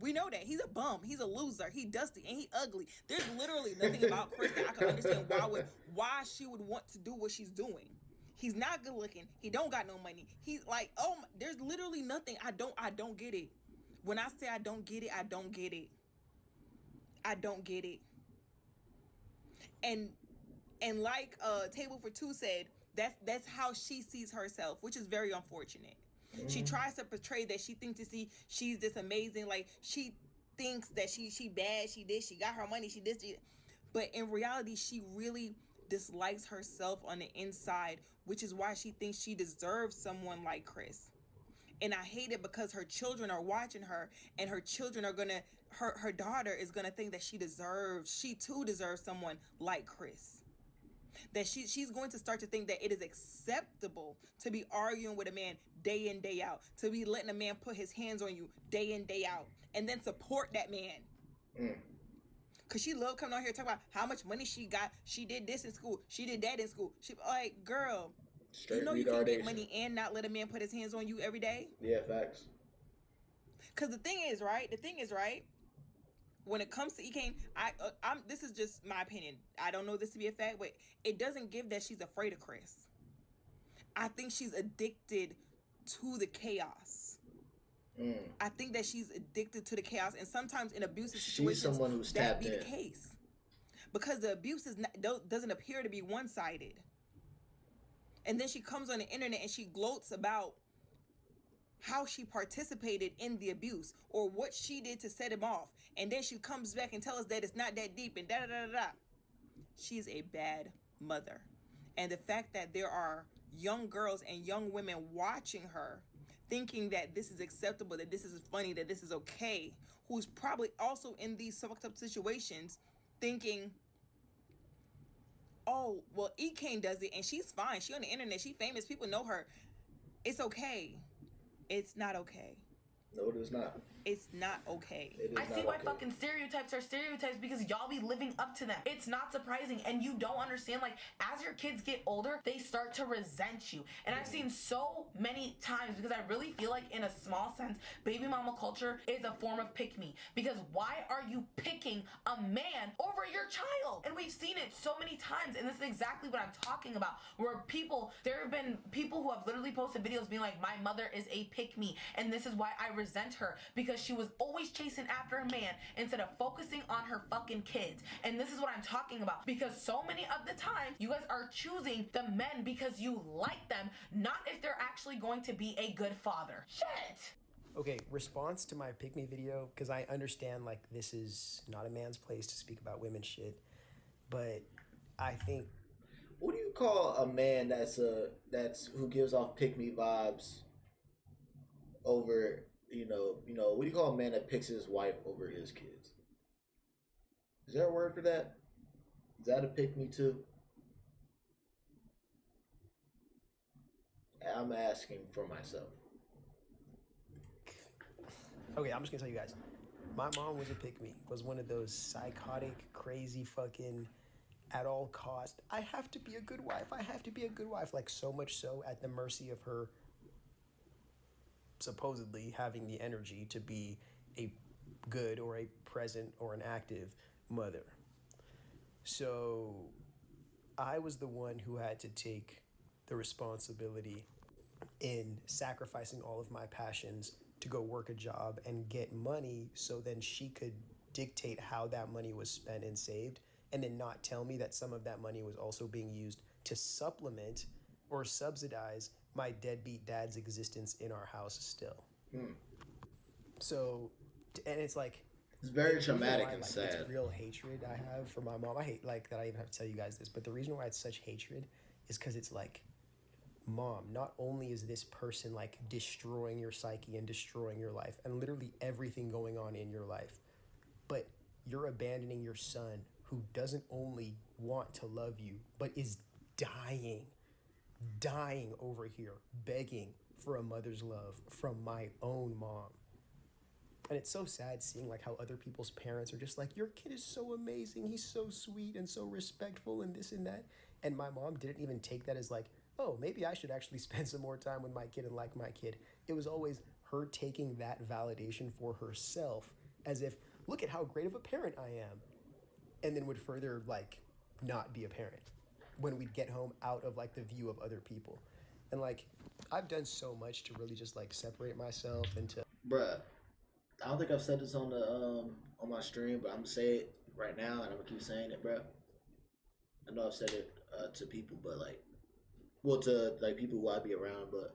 We know that. He's a bum. He's a loser. He dusty and he ugly. There's literally nothing about Chris that I can understand why she would want to do what she's doing. He's not good looking. He don't got no money. He's like, oh, there's literally nothing. I don't get it. When I say I don't get it, I don't get it. I don't get it. And like Table for Two said, that's how she sees herself, which is very unfortunate. She tries to portray that she thinks she's this amazing, like she thinks that she bad, she got her money, she this, but in reality, she really dislikes herself on the inside, which is why she thinks she deserves someone like Chris. And I hate it because her children are watching her, and her children are gonna, her daughter is gonna think that she too deserves someone like Chris. That she's going to start to think that it is acceptable to be arguing with a man day in, day out, to be letting a man put his hands on you day in, day out, and then support that man. Cause she love coming on here talking about how much money she got. She did this in school. She did that in school. She like, girl, you know you can get money and not let a man put his hands on you every day. Yeah, facts. Cause the thing is, right? When it comes to Ekane, this is just my opinion. I don't know this to be a fact, but it doesn't give that she's afraid of Chris. I think she's addicted to the chaos. I think that she's addicted to the chaos, and sometimes in abusive situations, that be the case, because the abuse doesn't appear to be one-sided. And then she comes on the internet and she gloats about how she participated in the abuse or what she did to set him off, and then she comes back and tells us that it's not that deep and da da da da. She's a bad mother, and the fact that there are young girls and young women watching her, thinking that this is acceptable, that this is funny, that this is okay, who's probably also in these fucked up situations, thinking, oh, well, Ekane does it and she's fine. She on the internet, she famous, people know her. It's okay. It's not okay. No, it is not. It's not okay. I see why fucking stereotypes are stereotypes, because y'all be living up to them. It's not surprising, and you don't understand, like, as your kids get older, they start to resent you. And I've seen so many times, because I really feel like in a small sense, baby mama culture is a form of pick me. Because why are you picking a man over your child? And we've seen it so many times, and this is exactly what I'm talking about, where there have been people who have literally posted videos being like, my mother is a pick me, and this is why I resent her because she was always chasing after a man instead of focusing on her fucking kids. And this is what I'm talking about, because so many of the time you guys are choosing the men because you like them, not if they're actually going to be a good father. Shit. Okay, response to my pick me video, because I understand like this is not a man's place to speak about women's shit, but I think, what do you call a man that's who gives off pick me vibes over, what do you call a man that picks his wife over his kids? Is there a word for that? Is that a pick me too? I'm asking for myself. okay, I'm just gonna tell you guys, my mom was a pick me, was one of those psychotic, crazy fucking, at all cost, I have to be a good wife, I have to be a good wife, like so much so at the mercy of her supposedly having the energy to be a good or a present or an active mother. So I was the one who had to take the responsibility in sacrificing all of my passions to go work a job and get money so then she could dictate how that money was spent and saved, and then not tell me that some of that money was also being used to supplement or subsidize my deadbeat dad's existence in our house still. So, and it's like, it's very traumatic and sad. It's real hatred I have for my mom. I hate like that I even have to tell you guys this, but the reason why it's such hatred is because it's like, Mom, not only is this person like destroying your psyche and destroying your life and literally everything going on in your life, but you're abandoning your son who doesn't only want to love you, but is dying over here, begging for a mother's love from my own mom. And it's so sad seeing like how other people's parents are just like, your kid is so amazing, he's so sweet and so respectful and this and that. And my mom didn't even take that as like, oh, maybe I should actually spend some more time with my kid and like my kid. It was always her taking that validation for herself as if, look at how great of a parent I am. And then would further like not be a parent when we'd get home out of like the view of other people. And like, I've done so much to really just like separate myself and to... Bruh, I don't think I've said this on the on my stream, but I'm gonna say it right now and I'm gonna keep saying it, bruh. I know I've said it to people, but like, well, to like people who I be around, but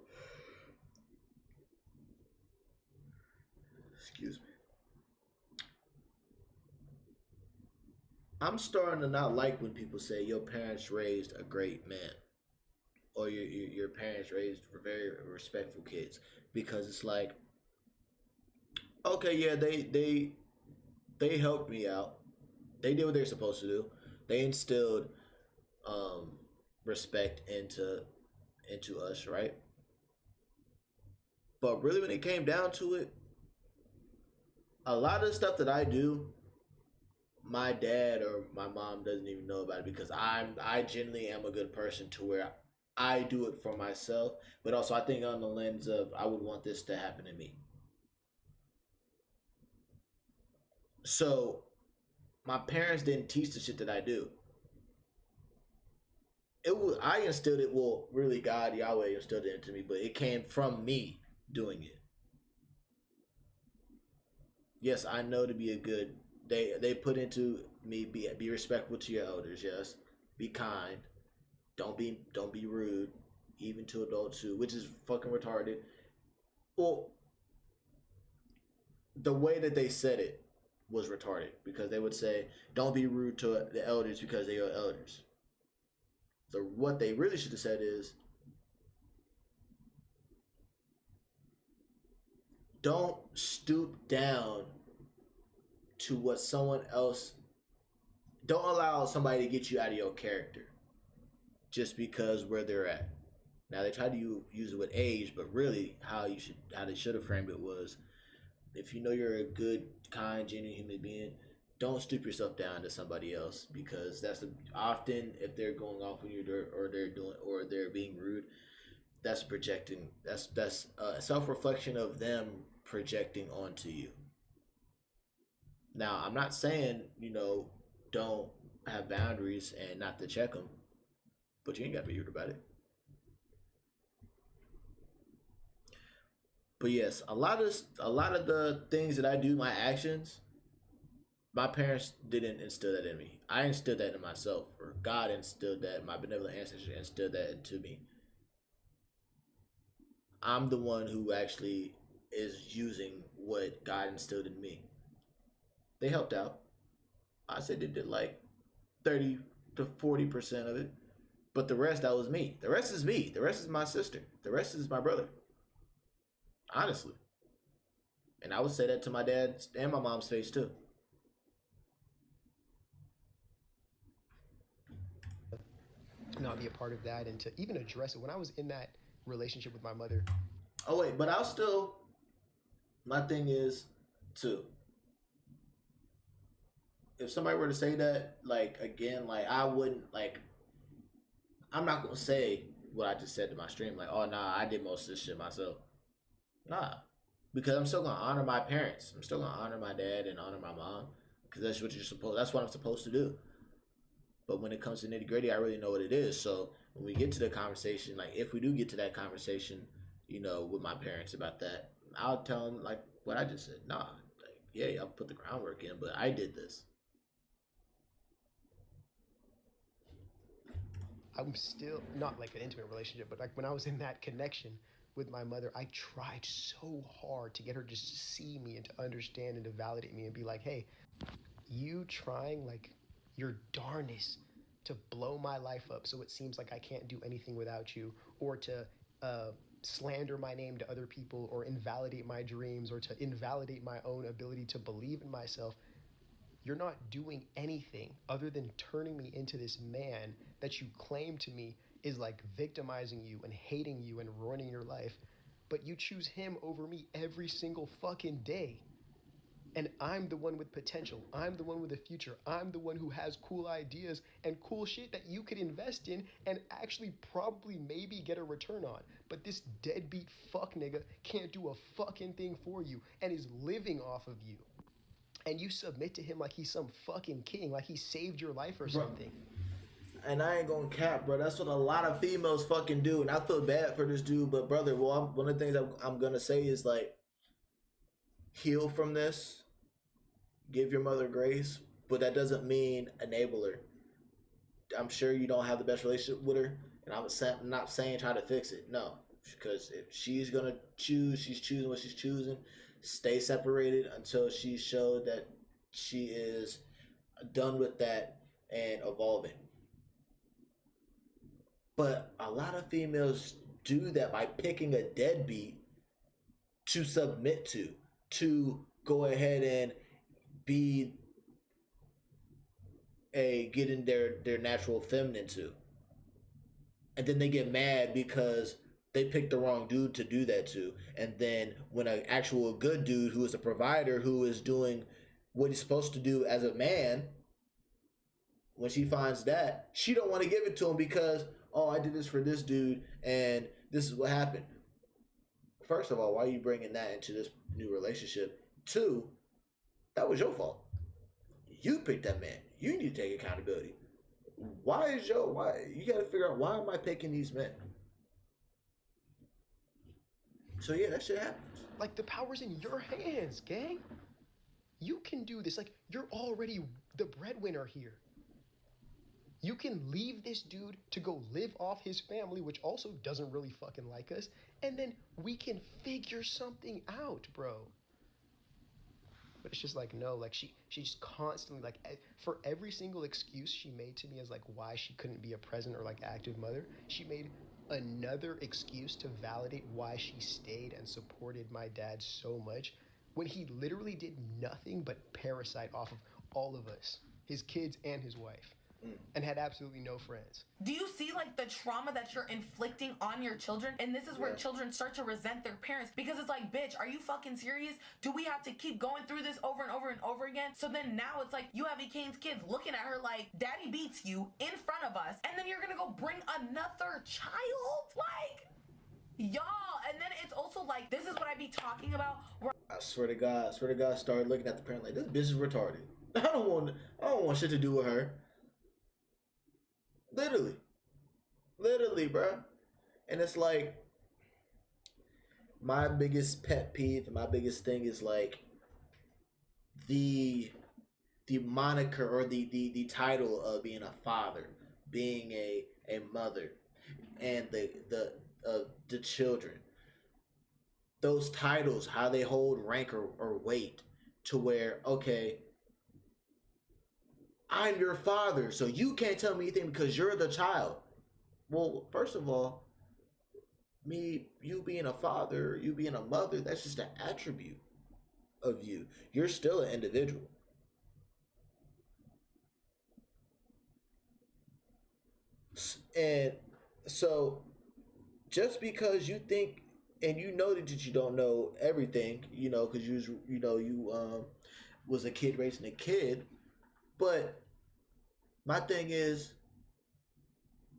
excuse me. I'm starting to not like when people say your parents raised a great man, or your parents raised very respectful kids, because it's like, okay, yeah, they helped me out, they did what they're supposed to do, they instilled respect into us, right? But really, when it came down to it, a lot of the stuff that I do, my dad or my mom doesn't even know about it, because I genuinely am a good person to where I do it for myself, but also I think on the lens of I would want this to happen to me. So my parents didn't teach the shit that I do. I instilled it, well, really God, Yahweh instilled it into me, but it came from me doing it. Yes, I know to be a good, they put into me, be respectful to your elders, yes. Be kind. Don't be rude, even to adults too, which is fucking retarded. Well, the way that they said it was retarded, because they would say, don't be rude to the elders because they are elders. So what they really should have said is, don't stoop down to what someone else, don't allow somebody to get you out of your character just because where they're at. Now they try to use it with age, but really how they should have framed it was, if you know you're a good, kind, genuine human being, don't stoop yourself down to somebody else, because that's often, if they're going off on you or they're being rude, that's projecting. That's a self-reflection of them projecting onto you. Now, I'm not saying, don't have boundaries and not to check them, but you ain't got to be rude about it. But yes, a lot of the things that I do, my actions, my parents didn't instill that in me. I instilled that in myself, or God instilled that. My benevolent ancestors instilled that into me. I'm the one who actually is using what God instilled in me. They helped out. I said they did like 30 to 40% of it. But the rest, that was me. The rest is me. The rest is my sister. The rest is my brother. Honestly. And I would say that to my dad and my mom's face too. Not be a part of that and to even address it. When I was in that relationship with my mother. Oh wait, but I'll still, my thing is too, if somebody were to say that, like, again, like, I wouldn't, like, I'm not gonna say what I just said to my stream, like, oh nah, I did most of this shit myself. Nah. Because I'm still gonna honor my parents. I'm still gonna honor my dad and honor my mom. Because that's what I'm supposed to do. But when it comes to nitty gritty, I really know what it is. So when we get to the conversation, like if we do get to that conversation, you know, with my parents about that, I'll tell them like what I just said. Nah, like, yeah, I'll put the groundwork in, but I did this. I'm still not like an intimate relationship, but like when I was in that connection with my mother, I tried so hard to get her just to see me and to understand and to validate me and be like, hey, you trying like your darnest to blow my life up so it seems like I can't do anything without you, or to slander my name to other people, or invalidate my dreams, or to invalidate my own ability to believe in myself. You're not doing anything other than turning me into this man that you claim to me is like victimizing you and hating you and ruining your life. But you choose him over me every single fucking day. And I'm the one with potential. I'm the one with a future. I'm the one who has cool ideas and cool shit that you could invest in and actually probably maybe get a return on. But this deadbeat fuck nigga can't do a fucking thing for you and is living off of you. And you submit to him like he's some fucking king, like he saved your life or something. And I ain't gonna cap, bro. That's what a lot of females fucking do. And I feel bad for this dude, but brother, one of the things I'm gonna say is like, heal from this. Give your mother grace, but that doesn't mean enable her. I'm sure you don't have the best relationship with her, and I'm not saying try to fix it. No, because if she's gonna choose, she's choosing what she's choosing. Stay separated until she's showed that she is done with that and evolving. But a lot of females do that by picking a deadbeat to submit to go ahead and be getting their natural feminine to. And then they get mad because they picked the wrong dude to do that to. And then when an actual good dude who is a provider, who is doing what he's supposed to do as a man, when she finds that, she don't want to give it to him because, oh, I did this for this dude and this is what happened. First of all, why are you bringing that into this new relationship? Two, that was your fault. You picked that man. You need to take accountability. Why you got to figure out, why am I picking these men? So yeah, that shit happens. Like, the power's in your hands, gang. You can do this. Like, you're already the breadwinner here. You can leave this dude to go live off his family, which also doesn't really fucking like us, and then we can figure something out, bro. But it's just like, no, like she just constantly, like, for every single excuse she made to me as like why she couldn't be a present or like active mother, she made another excuse to validate why she stayed and supported my dad so much when he literally did nothing but parasite off of all of us, his kids and his wife. And had absolutely no friends. Do you see like the trauma that you're inflicting on your children? And this is where children start to resent their parents, because it's like, bitch, are you fucking serious? Do we have to keep going through this over and over and over again? So then now it's like you have Kane's kids looking at her like, daddy beats you in front of us, and then you're gonna go bring another child? Like, y'all. And then it's also like, this is what I be talking about, where I swear to God, started looking at the parent like, this bitch is retarded. I don't want shit to do with her. Literally, bro. And it's like, my biggest pet peeve, my biggest thing is like the moniker or the title of being a father, being a mother, and the children. Those titles, how they hold rank or weight to where, okay, I'm your father, so you can't tell me anything because you're the child. Well, first of all, you being a father, you being a mother, that's just an attribute of you. You're still an individual. And so just because you think and you know that you don't know everything, because you was a kid raising a kid, but my thing is,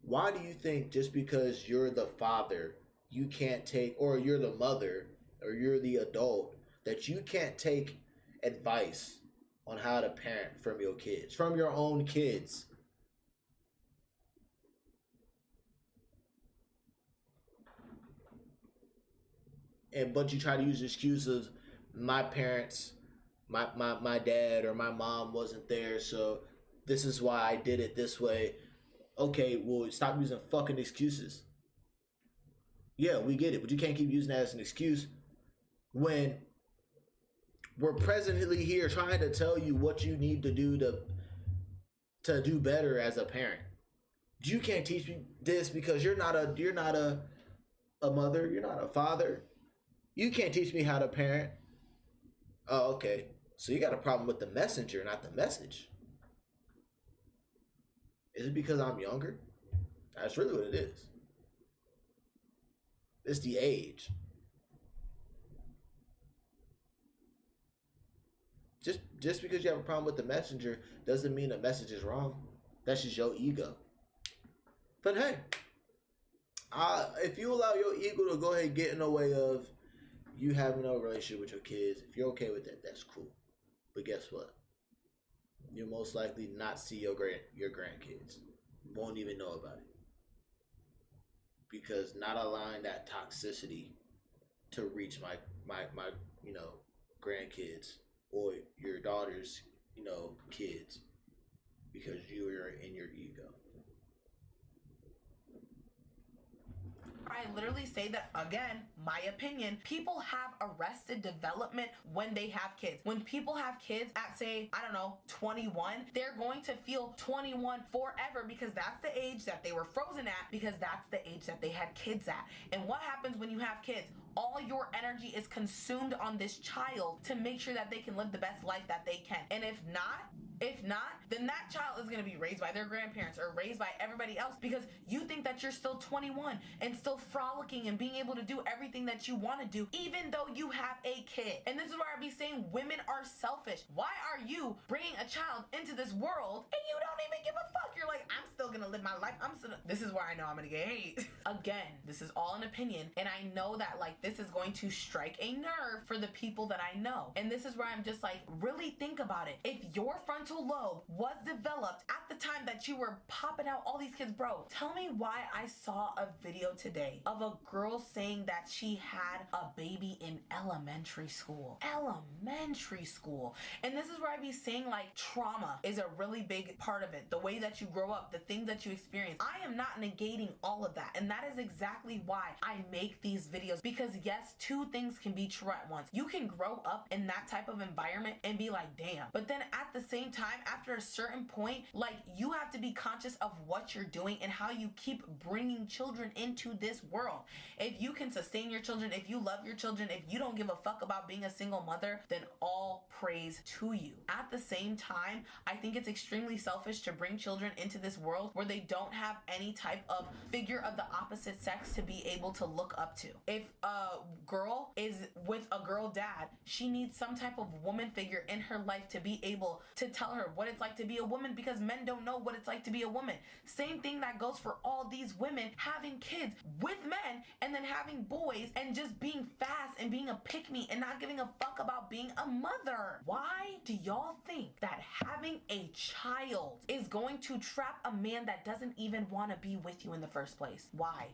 why do you think just because you're the father, you can't take, or you're the mother, or you're the adult, that you can't take advice on how to parent from your kids, from your own kids? But you try to use the excuse of my parents, my dad or my mom wasn't there, so this is why I did it this way. Okay, well, stop using fucking excuses. Yeah, we get it, but you can't keep using that as an excuse when we're presently here trying to tell you what you need to do to do better as a parent. You can't teach me this because you're not a mother, you're not a father. You can't teach me how to parent. Oh, okay. So you got a problem with the messenger, not the message. Is it because I'm younger? That's really what it is. It's the age. Just because you have a problem with the messenger doesn't mean the message is wrong. That's just your ego. But hey, if you allow your ego to go ahead and get in the way of you having a relationship with your kids, if you're okay with that, that's cool. But guess what? You'll most likely not see your grandkids. You won't even know about it. Because not allowing that toxicity to reach my grandkids or your daughter's, kids, because you are in your ego. I literally say that, again, my opinion, people have arrested development when they have kids. When people have kids at, say, 21, they're going to feel 21 forever because that's the age that they were frozen at, because that's the age that they had kids at. And what happens when you have kids? All your energy is consumed on this child to make sure that they can live the best life that they can. And if not, then that child is going to be raised by their grandparents or raised by everybody else because you think that you're still 21 and still frolicking and being able to do everything that you want to do, even though you have a kid. And this is where I be saying women are selfish. Why are you bringing a child into this world and you don't even give a fuck? You're like, I'm still going to live my life. This is where I know I'm going to get hate. Again, this is all an opinion. And I know that this is going to strike a nerve for the people that I know. And this is where I'm just like, really think about it. If your frontal lobe was developed at the time that you were popping out all these kids, bro, tell me why I saw a video today of a girl saying that she had a baby in elementary school. Elementary school. And this is where I be saying trauma is a really big part of it. The way that you grow up, the things that you experience. I am not negating all of that. And that is exactly why I make these videos, because yes, two things can be true at once. You can grow up in that type of environment and be like, damn. But then at the same time, after a certain point, you have to be conscious of what you're doing and how you keep bringing children into this world. If you can sustain your children, if you love your children, if you don't give a fuck about being a single mother, then all praise to you. At the same time, I think it's extremely selfish to bring children into this world where they don't have any type of figure of the opposite sex to be able to look up to. If a girl is with a girl dad, she needs some type of woman figure in her life to be able to tell tell her what it's like to be a woman because men don't know what it's like to be a woman. Same thing that goes for all these women having kids with men and then having boys and just being fast and being a pick-me and not giving a fuck about being a mother. Why do y'all think that having a child is going to trap a man that doesn't even want to be with you in the first place? Why?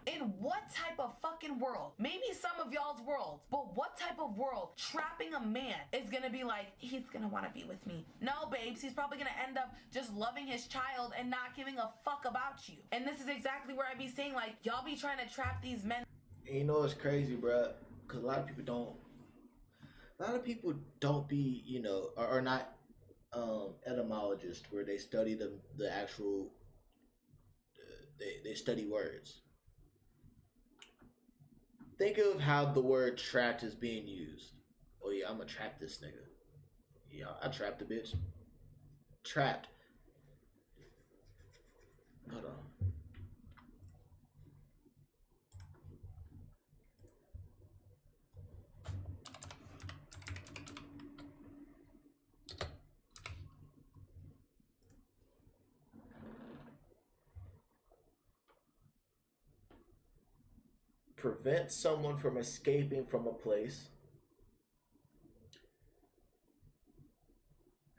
In what type of fucking world? Maybe some of y'all's worlds, but what type of world trapping a man is gonna be like, he's gonna want to be with me? No, babes, he's probably gonna end up just loving his child and not giving a fuck about you. And this is exactly where I be saying, like, y'all be trying to trap these men. And you know it's crazy, bruh, because a lot of people don't be, you know, are not etymologists where they study the actual they study words. Think of how the word trapped is being used. Oh yeah, I'm gonna trap this nigga. Yeah, I trapped the bitch. Trapped. Hold on. Prevent someone from escaping from a place.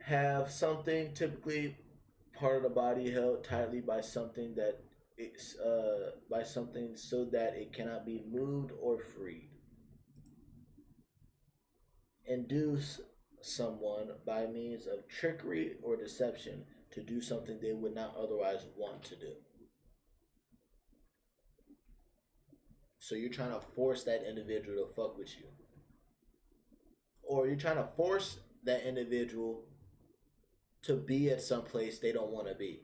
Have something, typically part of the body, held tightly by something that it's by something so that it cannot be moved or freed. Induce someone by means of trickery or deception to do something they would not otherwise want to do. So you're trying to force that individual to fuck with you. Or you're trying to force that individual to be at some place they don't want to be.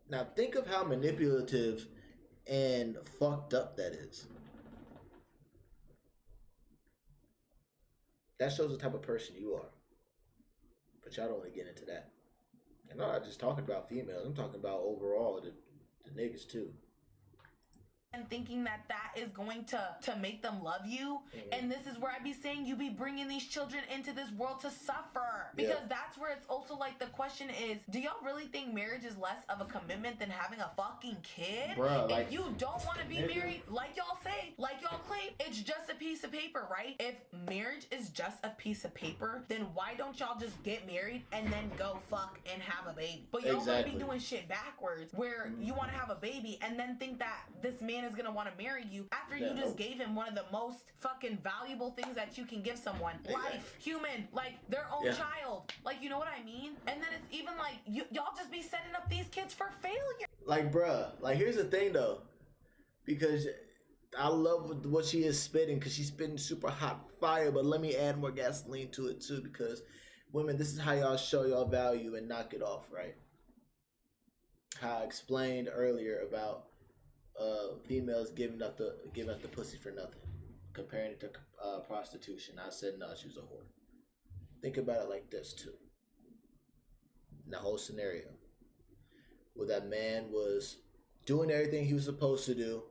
Now think of how manipulative and fucked up that is. That shows the type of person you are. But y'all don't want to get into that. And I'm not just talking about females. I'm talking about overall the niggas too. And thinking that that is going to make them love you. And this is where I be saying you be bringing these children into this world to suffer. Because that's where it's also like the question is, do y'all really think marriage is less of a commitment than having a fucking kid? Bruh, like, if you don't want to be married, like y'all say, like y'all claim, it's just a piece of paper, right? If marriage is just a piece of paper, then why don't y'all just get married and then go fuck and have a baby? But y'all gonna be doing shit backwards where you want to have a baby and then think that this man is gonna want to marry you after you just gave him one of the most fucking valuable things that you can give someone. Life, human, like their own child. Like, you know what I mean? And then it's even like y'all just be setting up these kids for failure. Like, bruh, like here's the thing though, because I love what she is spitting, because she's spitting super hot fire, but let me add more gasoline to it too, because women, this is how y'all show y'all value and knock it off, right? How I explained earlier about females giving up the pussy for nothing, comparing it to prostitution. I said no, she was a whore. Think about it like this too. In the whole scenario, where that man was doing everything he was supposed to do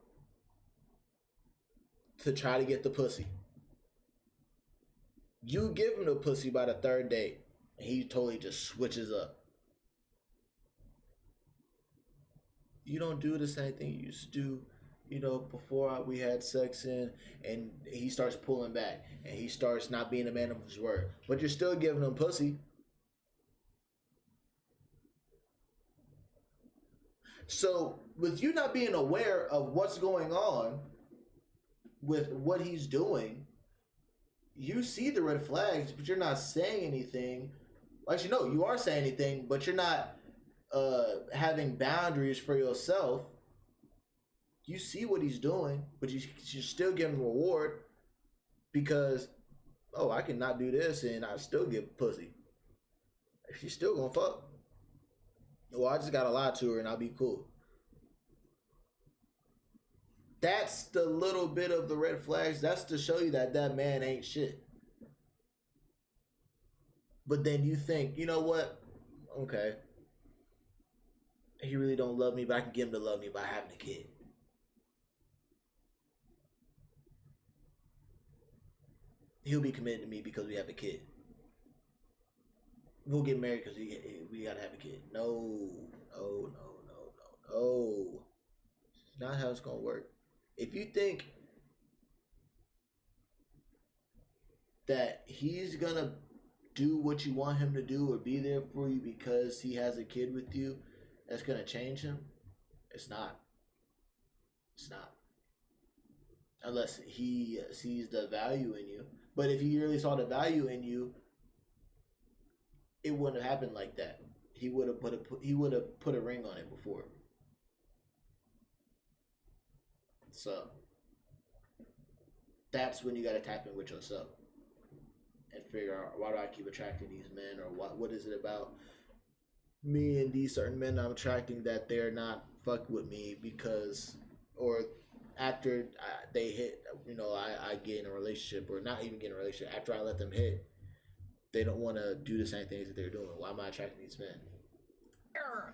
to try to get the pussy. You give him the pussy by the third date, and he totally just switches up. You don't do the same thing you used to do, you know, before we had sex and he starts pulling back and he starts not being a man of his word. But you're still giving him pussy. So with you not being aware of what's going on with what he's doing, you see the red flags, but you're not saying anything. Actually, no, you are saying anything, but you're not having boundaries for yourself. You see what he's doing, but you still give him a reward because, oh, I can not do this and I still get pussy. She's still gonna fuck. Well, I just gotta lie to her and I'll be cool. That's the little bit of the red flags. That's to show you that that man ain't shit. But then you think, you know what? Okay. He really don't love me, but I can get him to love me by having a kid. he'll be committed to me because we have a kid. We'll get married because we gotta have a kid. No. It's not how it's gonna work. If you think that he's gonna do what you want him to do or be there for you because he has a kid with you, that's gonna change him. It's not. It's not. Unless he sees the value in you. But if he really saw the value in you, it wouldn't have happened like that. He would have put a ring on it before. So that's when you gotta tap in with yourself and figure out, why do I keep attracting these men, or what is it about me and these certain men I'm attracting that they're not fucking with me because, or after they hit, I get in a relationship, or not even get in a relationship, after I let them hit, they don't want to do the same things that they're doing. Why am I attracting these men?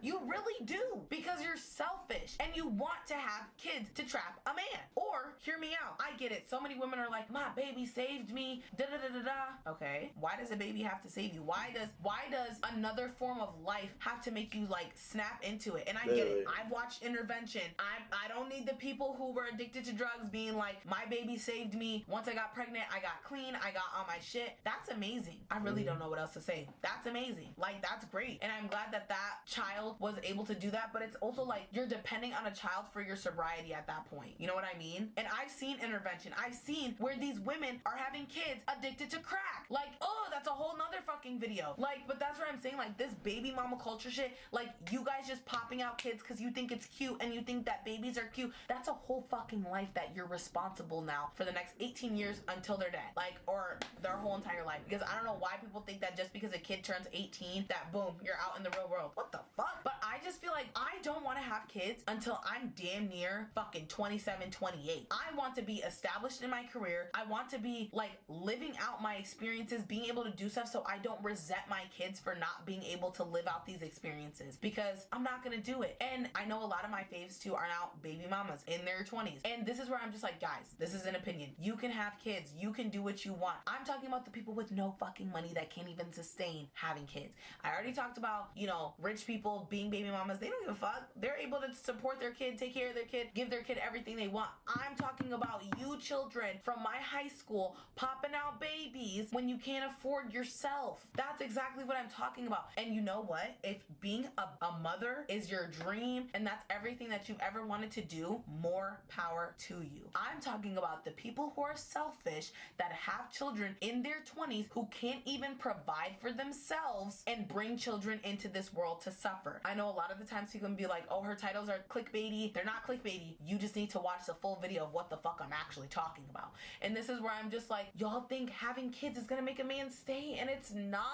You really do, because you're selfish and you want to have kids to trap a man. Or, hear me out, I get it. So many women are like, my baby saved me, da da da da da. Okay, why does a baby have to save you? Why does another form of life have to make you like snap into it? And I get it. I've watched Intervention. I don't need the people who were addicted to drugs being like, my baby saved me. Once I got pregnant, I got clean, I got on my shit. That's amazing. I really don't know what else to say. That's amazing. Like, that's great. And I'm glad that child was able to do that, but it's also like you're depending on a child for your sobriety at that point. You know what I mean? And I've seen Intervention. I've seen where these women are having kids addicted to crack. Like, oh, that's a whole nother fucking video. Like, but that's what I'm saying. Like, this baby mama culture shit, like, you guys just popping out kids because you think it's cute and you think that babies are cute. That's a whole fucking life that you're responsible now for the next 18 years until they're dead. Like, or their whole entire life. Because I don't know why people think that just because a kid turns 18, that boom, you're out in the real world. What the fuck? But I just feel like I don't want to have kids until I'm damn near fucking 27, 28. I want to be established in my career. I want to be like living out my experiences, being able to do stuff so I don't resent my kids for not being able to live out these experiences, because I'm not gonna do it. And I know a lot of my faves too are now baby mamas in their 20s. And this is where I'm just like, guys, this is an opinion. You can have kids. You can do what you want. I'm talking about the people with no fucking money that can't even sustain having kids. I already talked about, rich people being baby mamas. They don't give a fuck. They're able to support their kid, take care of their kid, give their kid everything they want. I'm talking about you children from my high school popping out babies when you can't afford yourself. That's exactly what I'm talking about. And you know what? If being a mother is your dream and that's everything that you've ever wanted to do, more power to you. I'm talking about the people who are selfish, that have children in their 20s who can't even provide for themselves and bring children into this world to suffer. I know a lot of the times people can be like, oh, her titles are clickbaity. They're not clickbaity. You just need to watch the full video of what the fuck I'm actually talking about. And this is where I'm just like, y'all think having kids is gonna make a man stay, and it's not.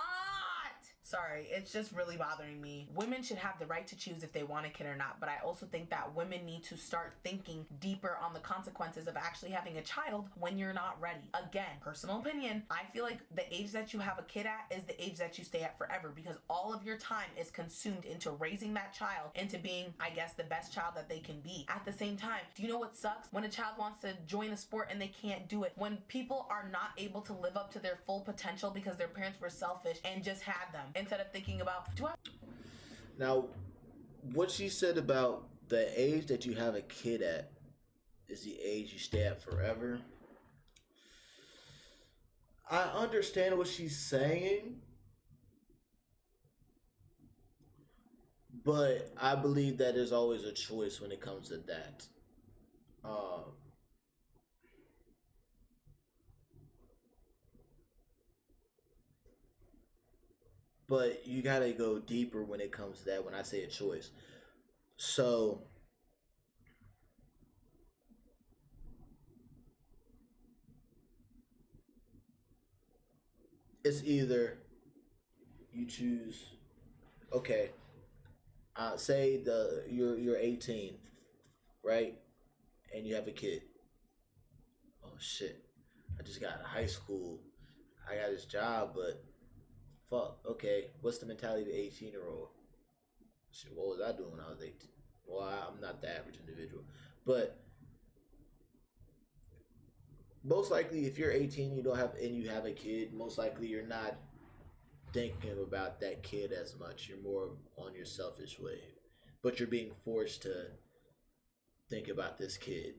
Sorry, it's just really bothering me. Women should have the right to choose if they want a kid or not, but I also think that women need to start thinking deeper on the consequences of actually having a child when you're not ready. Again, personal opinion, I feel like the age that you have a kid at is the age that you stay at forever, because all of your time is consumed into raising that child into being, I guess, the best child that they can be. At the same time, do you know what sucks? When a child wants to join a sport and they can't do it. When people are not able to live up to their full potential because their parents were selfish and just had them, instead of thinking about, Now, what she said about the age that you have a kid at is the age you stay at forever. I understand what she's saying, but I believe that there's always a choice when it comes to that. But you gotta go deeper when it comes to that when I say a choice. So it's either you choose, okay, say you're 18, right? And you have a kid. Oh shit. I just got out of high school. I got this job, but fuck, okay, what's the mentality of an 18-year-old? Shit, what was I doing when I was 18? Well, I'm not the average individual. But most likely if you're 18, you don't have and you have a kid, most likely you're not thinking about that kid as much. You're more on your selfish wave, but you're being forced to think about this kid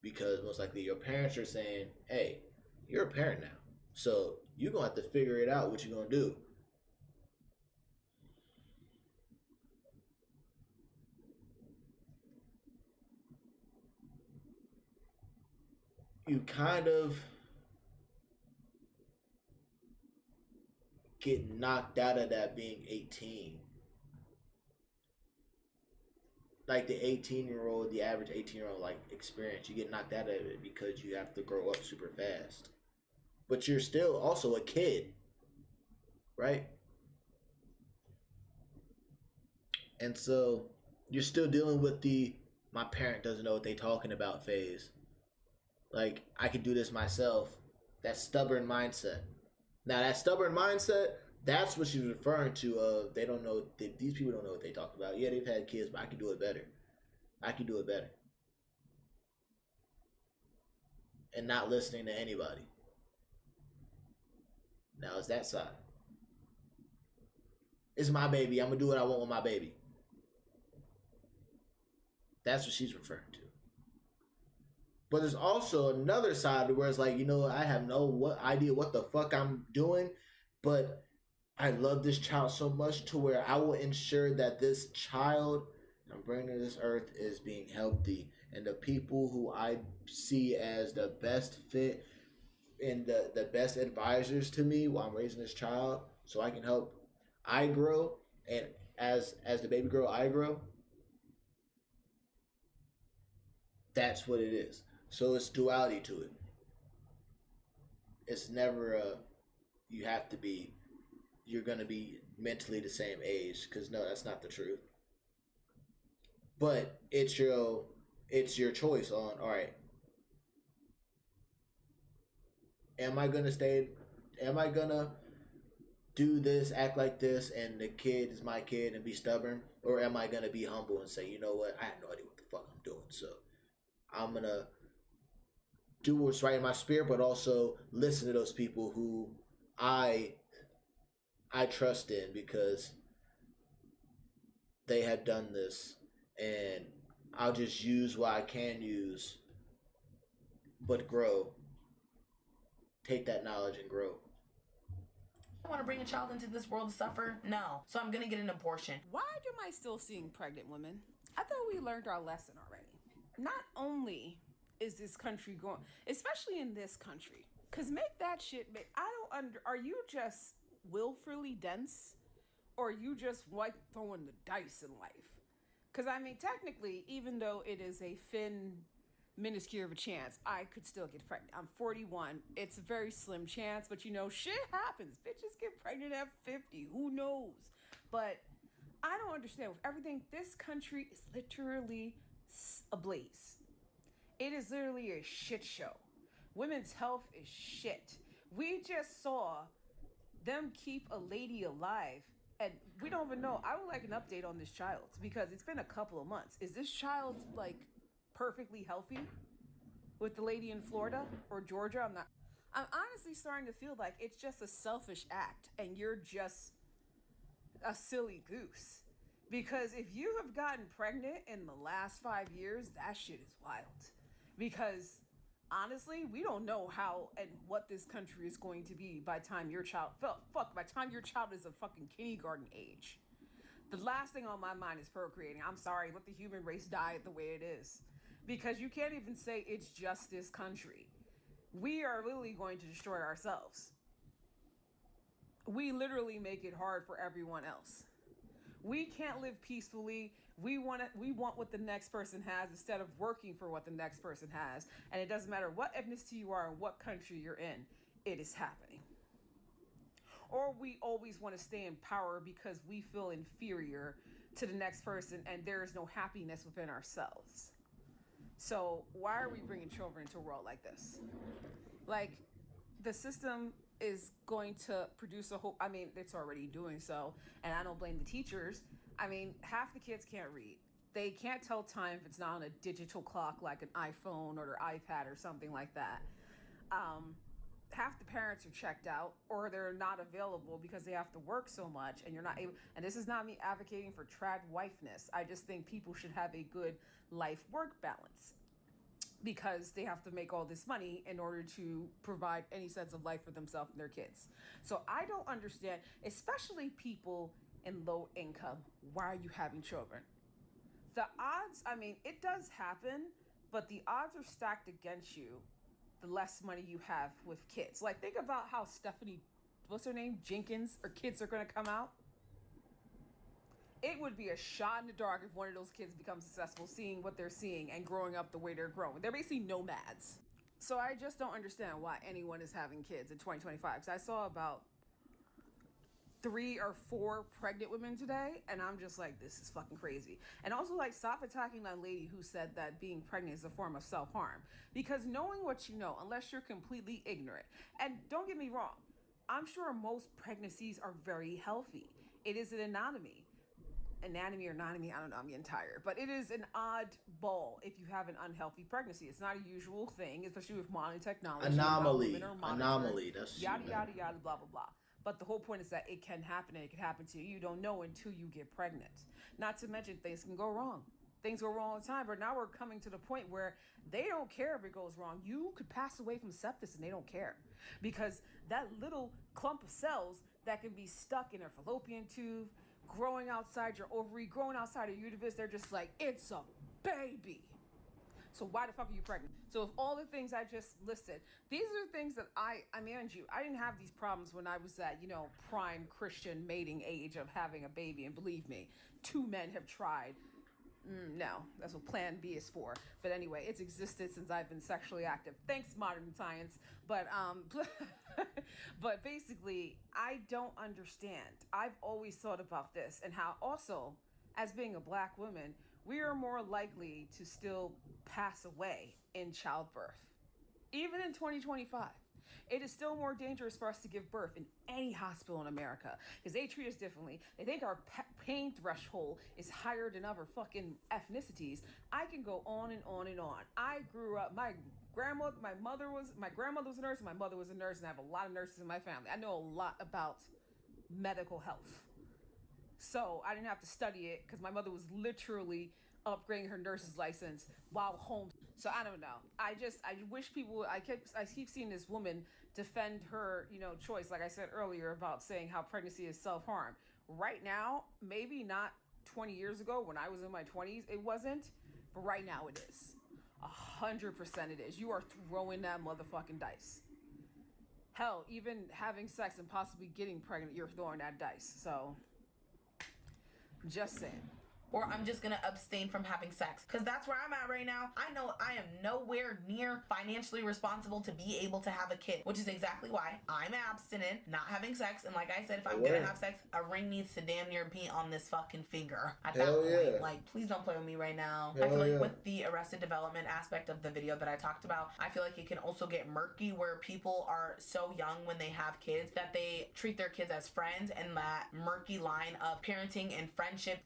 because most likely your parents are saying, "Hey, you're a parent now, so you're gonna have to figure it out. What you're gonna do." You kind of get knocked out of that being 18. Like the 18-year-old, the average 18-year-old like experience, you get knocked out of it because you have to grow up super fast. But you're still also a kid, right? And so you're still dealing with the my parent doesn't know what they talking about phase. Like I can do this myself. That stubborn mindset. Now that stubborn mindset, that's what she's referring to. They don't know. These people don't know what they talk about. Yeah, they've had kids, but I can do it better. I can do it better. And not listening to anybody. Now it's that side. It's my baby. I'm gonna do what I want with my baby. That's what she's referring to. But there's also another side where it's like, I have no idea what the fuck I'm doing, but I love this child so much to where I will ensure that this child I'm bringing to this earth is being healthy. And the people who I see as the best fit and the best advisors to me while I'm raising this child so I can help I grow and as the baby grow, I grow. That's what it is. So it's duality to it. It's never you're going to be mentally the same age, because no, that's not the truth. But it's your choice on, all right, am I going to do this, act like this, and the kid is my kid and be stubborn? Or am I going to be humble and say, you know what, I have no idea what the fuck I'm doing, so I'm going to do what's right in my spirit, but also listen to those people who I trust in because they have done this, and I'll just use what I can use, but grow. Take that knowledge and grow. I want to bring a child into this world to suffer? No. So I'm going to get an abortion. Why am I still seeing pregnant women? I thought we learned our lesson already. Not only is this country going, especially in this country, because make that shit, are you just willfully dense? Or you just like throwing the dice in life? Because technically, even though it is a minuscule of a chance, I could still get pregnant. I'm 41. It's a very slim chance, but shit happens. Bitches get pregnant at 50. Who knows? But I don't understand. With everything, this country is literally ablaze. It is literally a shit show. Women's health is shit. We just saw them keep a lady alive. And we don't even know. I would like an update on this child because it's been a couple of months. Is this child perfectly healthy with the lady in Florida or Georgia? I'm honestly starting to feel like it's just a selfish act and you're just a silly goose. Because if you have gotten pregnant in the last 5 years, that shit is wild. Because honestly, we don't know how and what this country is going to be by the time your child by the time your child is a fucking kindergarten age. The last thing on my mind is procreating. I'm sorry, let the human race die the way it is. Because you can't even say it's just this country. We are literally going to destroy ourselves. We literally make it hard for everyone else. We can't live peacefully. We want what the next person has instead of working for what the next person has. And it doesn't matter what ethnicity you are and what country you're in, it is happening. Or we always want to stay in power because we feel inferior to the next person and there is no happiness within ourselves. So why are we bringing children into a world like this? The system is going to produce it's already doing so, and I don't blame the teachers. Half the kids can't read. they can't tell time if it's not on a digital clock like an iPhone or their iPad or something like that. Half the parents are checked out or they're not available because they have to work so much and you're not able. And this is not me advocating for trad wifeness. I just think people should have a good life-work balance because they have to make all this money in order to provide any sense of life for themselves and their kids. So I don't understand, especially people in low income, why are you having children? The odds, I mean, it does happen, but the odds are stacked against you the less money you have with kids. Like, think about how Stephanie, what's her name, Jenkins, her kids are going to come out. It would be a shot in the dark if one of those kids becomes successful, seeing what they're seeing and growing up the way they're growing. They're basically nomads. So I just don't understand why anyone is having kids in 2025. Because I saw about 3 or 4 pregnant women today, and I'm just like, this is fucking crazy. And also, like, stop attacking that lady who said that being pregnant is a form of self-harm. Because knowing what you know, unless you're completely ignorant, and don't get me wrong, I'm sure most pregnancies are very healthy. It is an anatomy, I don't know, I'm getting tired. But it is an odd ball if you have an unhealthy pregnancy. It's not a usual thing, especially with modern technology. Anomaly. That's yada, yada, yada, blah, blah, blah. But the whole point is that it can happen, and it can happen to you. You don't know until you get pregnant. Not to mention, things can go wrong. Things go wrong all the time, but now we're coming to the point where they don't care if it goes wrong. You could pass away from sepsis, and they don't care. Because that little clump of cells that can be stuck in a fallopian tube, growing outside your ovary, growing outside your uterus, they're just like, it's a baby. So why the fuck are you pregnant? So if all the things I just listed, these are the things that I manage you. I didn't have these problems when I was at, prime Christian mating age of having a baby. And believe me, 2 men have tried. No, that's what Plan B is for. But anyway, it's existed since I've been sexually active. Thanks, modern science. But but basically, I don't understand. I've always thought about this and how also, as being a Black woman, we are more likely to still pass away in childbirth. Even in 2025. It is still more dangerous for us to give birth in any hospital in America because they treat us differently. They think our pain threshold is higher than other fucking ethnicities. I can go on and on and on. I grew up, my grandmother was a nurse, and my mother was a nurse, and I have a lot of nurses in my family. I know a lot about medical health. So I didn't have to study it because my mother was literally upgrading her nurse's license while home. So I don't know. I wish people, I keep seeing this woman defend her, choice, like I said earlier, about saying how pregnancy is self-harm. Right now, maybe not 20 years ago when I was in my 20s, it wasn't, but right now it is. 100% it is. You are throwing that motherfucking dice. Hell, even having sex and possibly getting pregnant, you're throwing that dice. So, just saying. Or I'm just gonna abstain from having sex. Because that's where I'm at right now. I know I am nowhere near financially responsible to be able to have a kid, which is exactly why I'm abstinent, not having sex. And like I said, if I'm gonna have sex, a ring needs to damn near be on this fucking finger at that point. Like, please don't play with me right now. I feel like with the Arrested Development aspect of the video that I talked about, I feel like it can also get murky where people are so young when they have kids that they treat their kids as friends, and that murky line of parenting and friendship,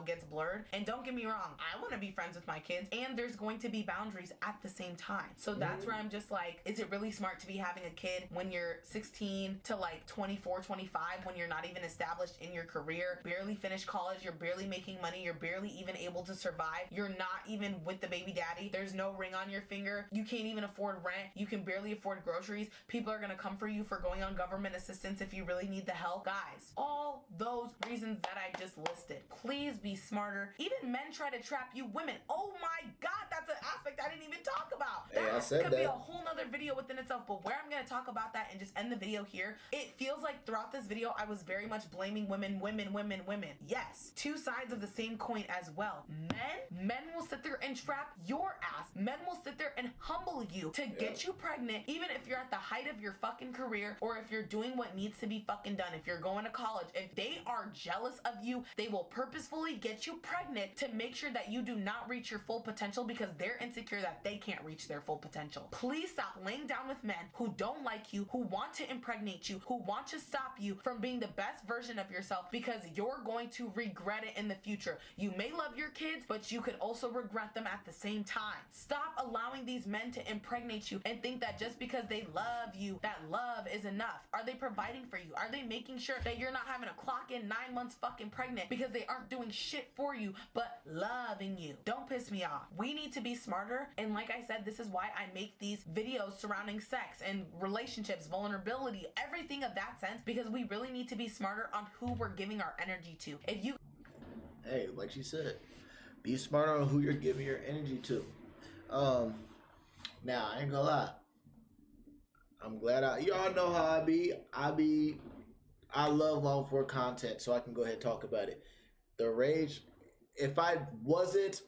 gets blurred. And don't get me wrong, I want to be friends with my kids, and there's going to be boundaries at the same time. So that's where I'm just like, is it really smart to be having a kid when you're 16 to 24, 25, when you're not even established in your career, barely finished college, you're barely making money, you're barely even able to survive, you're not even with the baby daddy, there's no ring on your finger, you can't even afford rent, you can barely afford groceries, people are going to come for you for going on government assistance if you really need the help. Guys, all those reasons that I just listed, please be smarter. Even men try to trap you women. Oh my God, that's an aspect I didn't even talk about. That could be a whole nother video within itself, but where I'm going to talk about that and just end the video here, it feels like throughout this video, I was very much blaming women. Yes, 2 sides of the same coin as well. Men will sit there and trap your ass. Men will sit there and humble kill you to get you pregnant, even if you're at the height of your fucking career or if you're doing what needs to be fucking done, if you're going to college. If they are jealous of you, they will purposefully get you pregnant to make sure that you do not reach your full potential because they're insecure that they can't reach their full potential. Please stop laying down with men who don't like you, who want to impregnate you, who want to stop you from being the best version of yourself, because you're going to regret it in the future. You may love your kids, but you could also regret them at the same time. Stop allowing these men to impregnate you and think that just because they love you, that love is enough. Are they providing for you? Are they making sure that you're not having to clock in 9 months fucking pregnant because they aren't doing shit for you but loving you? Don't piss me off. We need to be smarter, and like I said, this is why I make these videos surrounding sex and relationships, vulnerability, everything of that sense, because we really need to be smarter on who we're giving our energy to. If you Hey, like she said, be smarter on who you're giving your energy to. Now I ain't gonna lie. I'm glad y'all know how I love long form content, so I can go ahead and talk about it. The rage, if I wasn't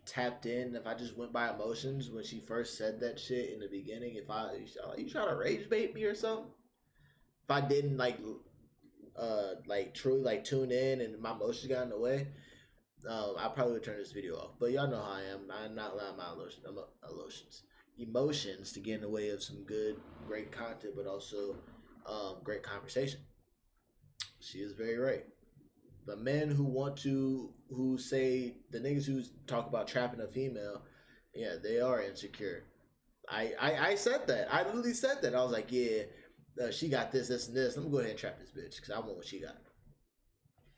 tapped in, if I just went by emotions when she first said that shit in the beginning, you trying to rage bait me or something? If I didn't truly tune in and my emotions got in the way, I probably would turn this video off. But y'all know how I am. I'm not allowing my emotions to get in the way of some great content, but also great conversation. She is very right. The men who say, the niggas who talk about trapping a female, yeah, they are insecure. I said that. I literally said that. I was like, yeah, she got this, this, and this. Let me go ahead and trap this bitch because I want what she got.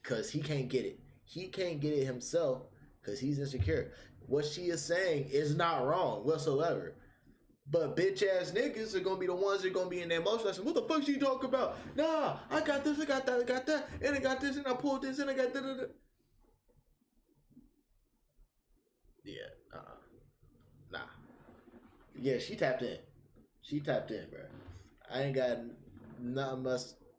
Because he can't get it. He can't get it himself because he's insecure. What she is saying is not wrong whatsoever. But bitch ass niggas are gonna be the ones that are gonna be in their emotions. Like, what the fuck she talk about? Nah, I got this, I got that, I got that, and I got this, and I pulled this, and I got that. Yeah, nah. Yeah, she tapped in. She tapped in, bro. I ain't got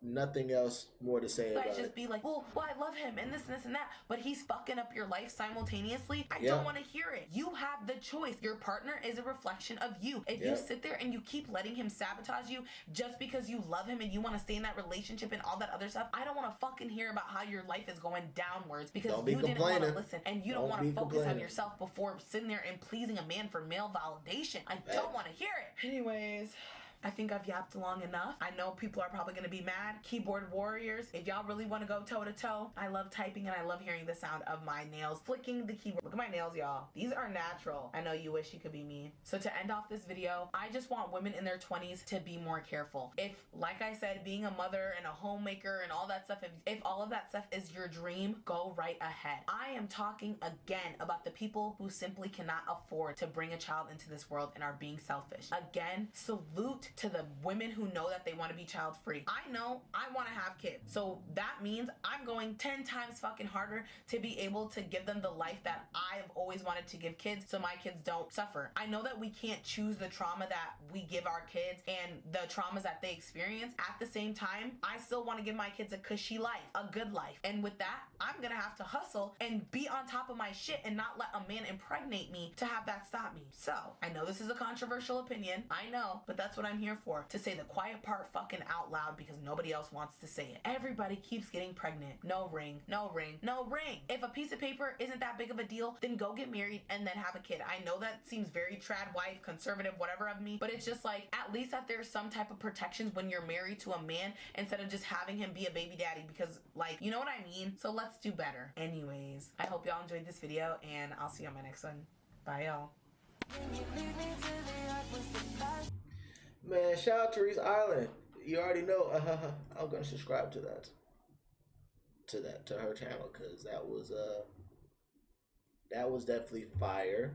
nothing else more to say about it. Just be like, well, I love him and this and that, but he's fucking up your life simultaneously. I don't want to hear it. You have the choice. Your partner is a reflection of you. If you sit there and you keep letting him sabotage you just because you love him and you want to stay in that relationship and all that other stuff, I don't want to fucking hear about how your life is going downwards because you didn't want to listen and you don't want to focus on yourself before sitting there and pleasing a man for male validation. I don't want to hear it. Anyways, I think I've yapped long enough. I know people are probably going to be mad. Keyboard warriors, if y'all really want to go toe to toe, I love typing and I love hearing the sound of my nails flicking the keyboard. Look at my nails, y'all. These are natural. I know you wish you could be me. So to end off this video, I just want women in their 20s to be more careful. If, like I said, being a mother and a homemaker and all that stuff, if all of that stuff is your dream, go right ahead. I am talking again about the people who simply cannot afford to bring a child into this world and are being selfish. Again, salute to the women who know that they want to be child free. I know I want to have kids, so that means I'm going 10 times fucking harder to be able to give them the life that I've always wanted to give kids so my kids don't suffer. I know that we can't choose the trauma that we give our kids and the traumas that they experience. At the same time, I still want to give my kids a cushy life, a good life. And with that, I'm gonna have to hustle and be on top of my shit and not let a man impregnate me to have that stop me. So I know this is a controversial opinion, I know, but that's what I'm here for, to say the quiet part fucking out loud because nobody else wants to say it. Everybody keeps getting pregnant. No ring, no ring, no ring. If a piece of paper isn't that big of a deal, then go get married and then have a kid. I know that seems very trad wife, conservative, whatever of me, but it's just like, at least that there's some type of protections when you're married to a man instead of just having him be a baby daddy, because like, you know what I mean? So let's do better. Anyways, I hope y'all enjoyed this video and I'll see you on my next one. Bye y'all. Man, shout out to Reese Island. You already know. I'm gonna subscribe to her channel because that was definitely fire.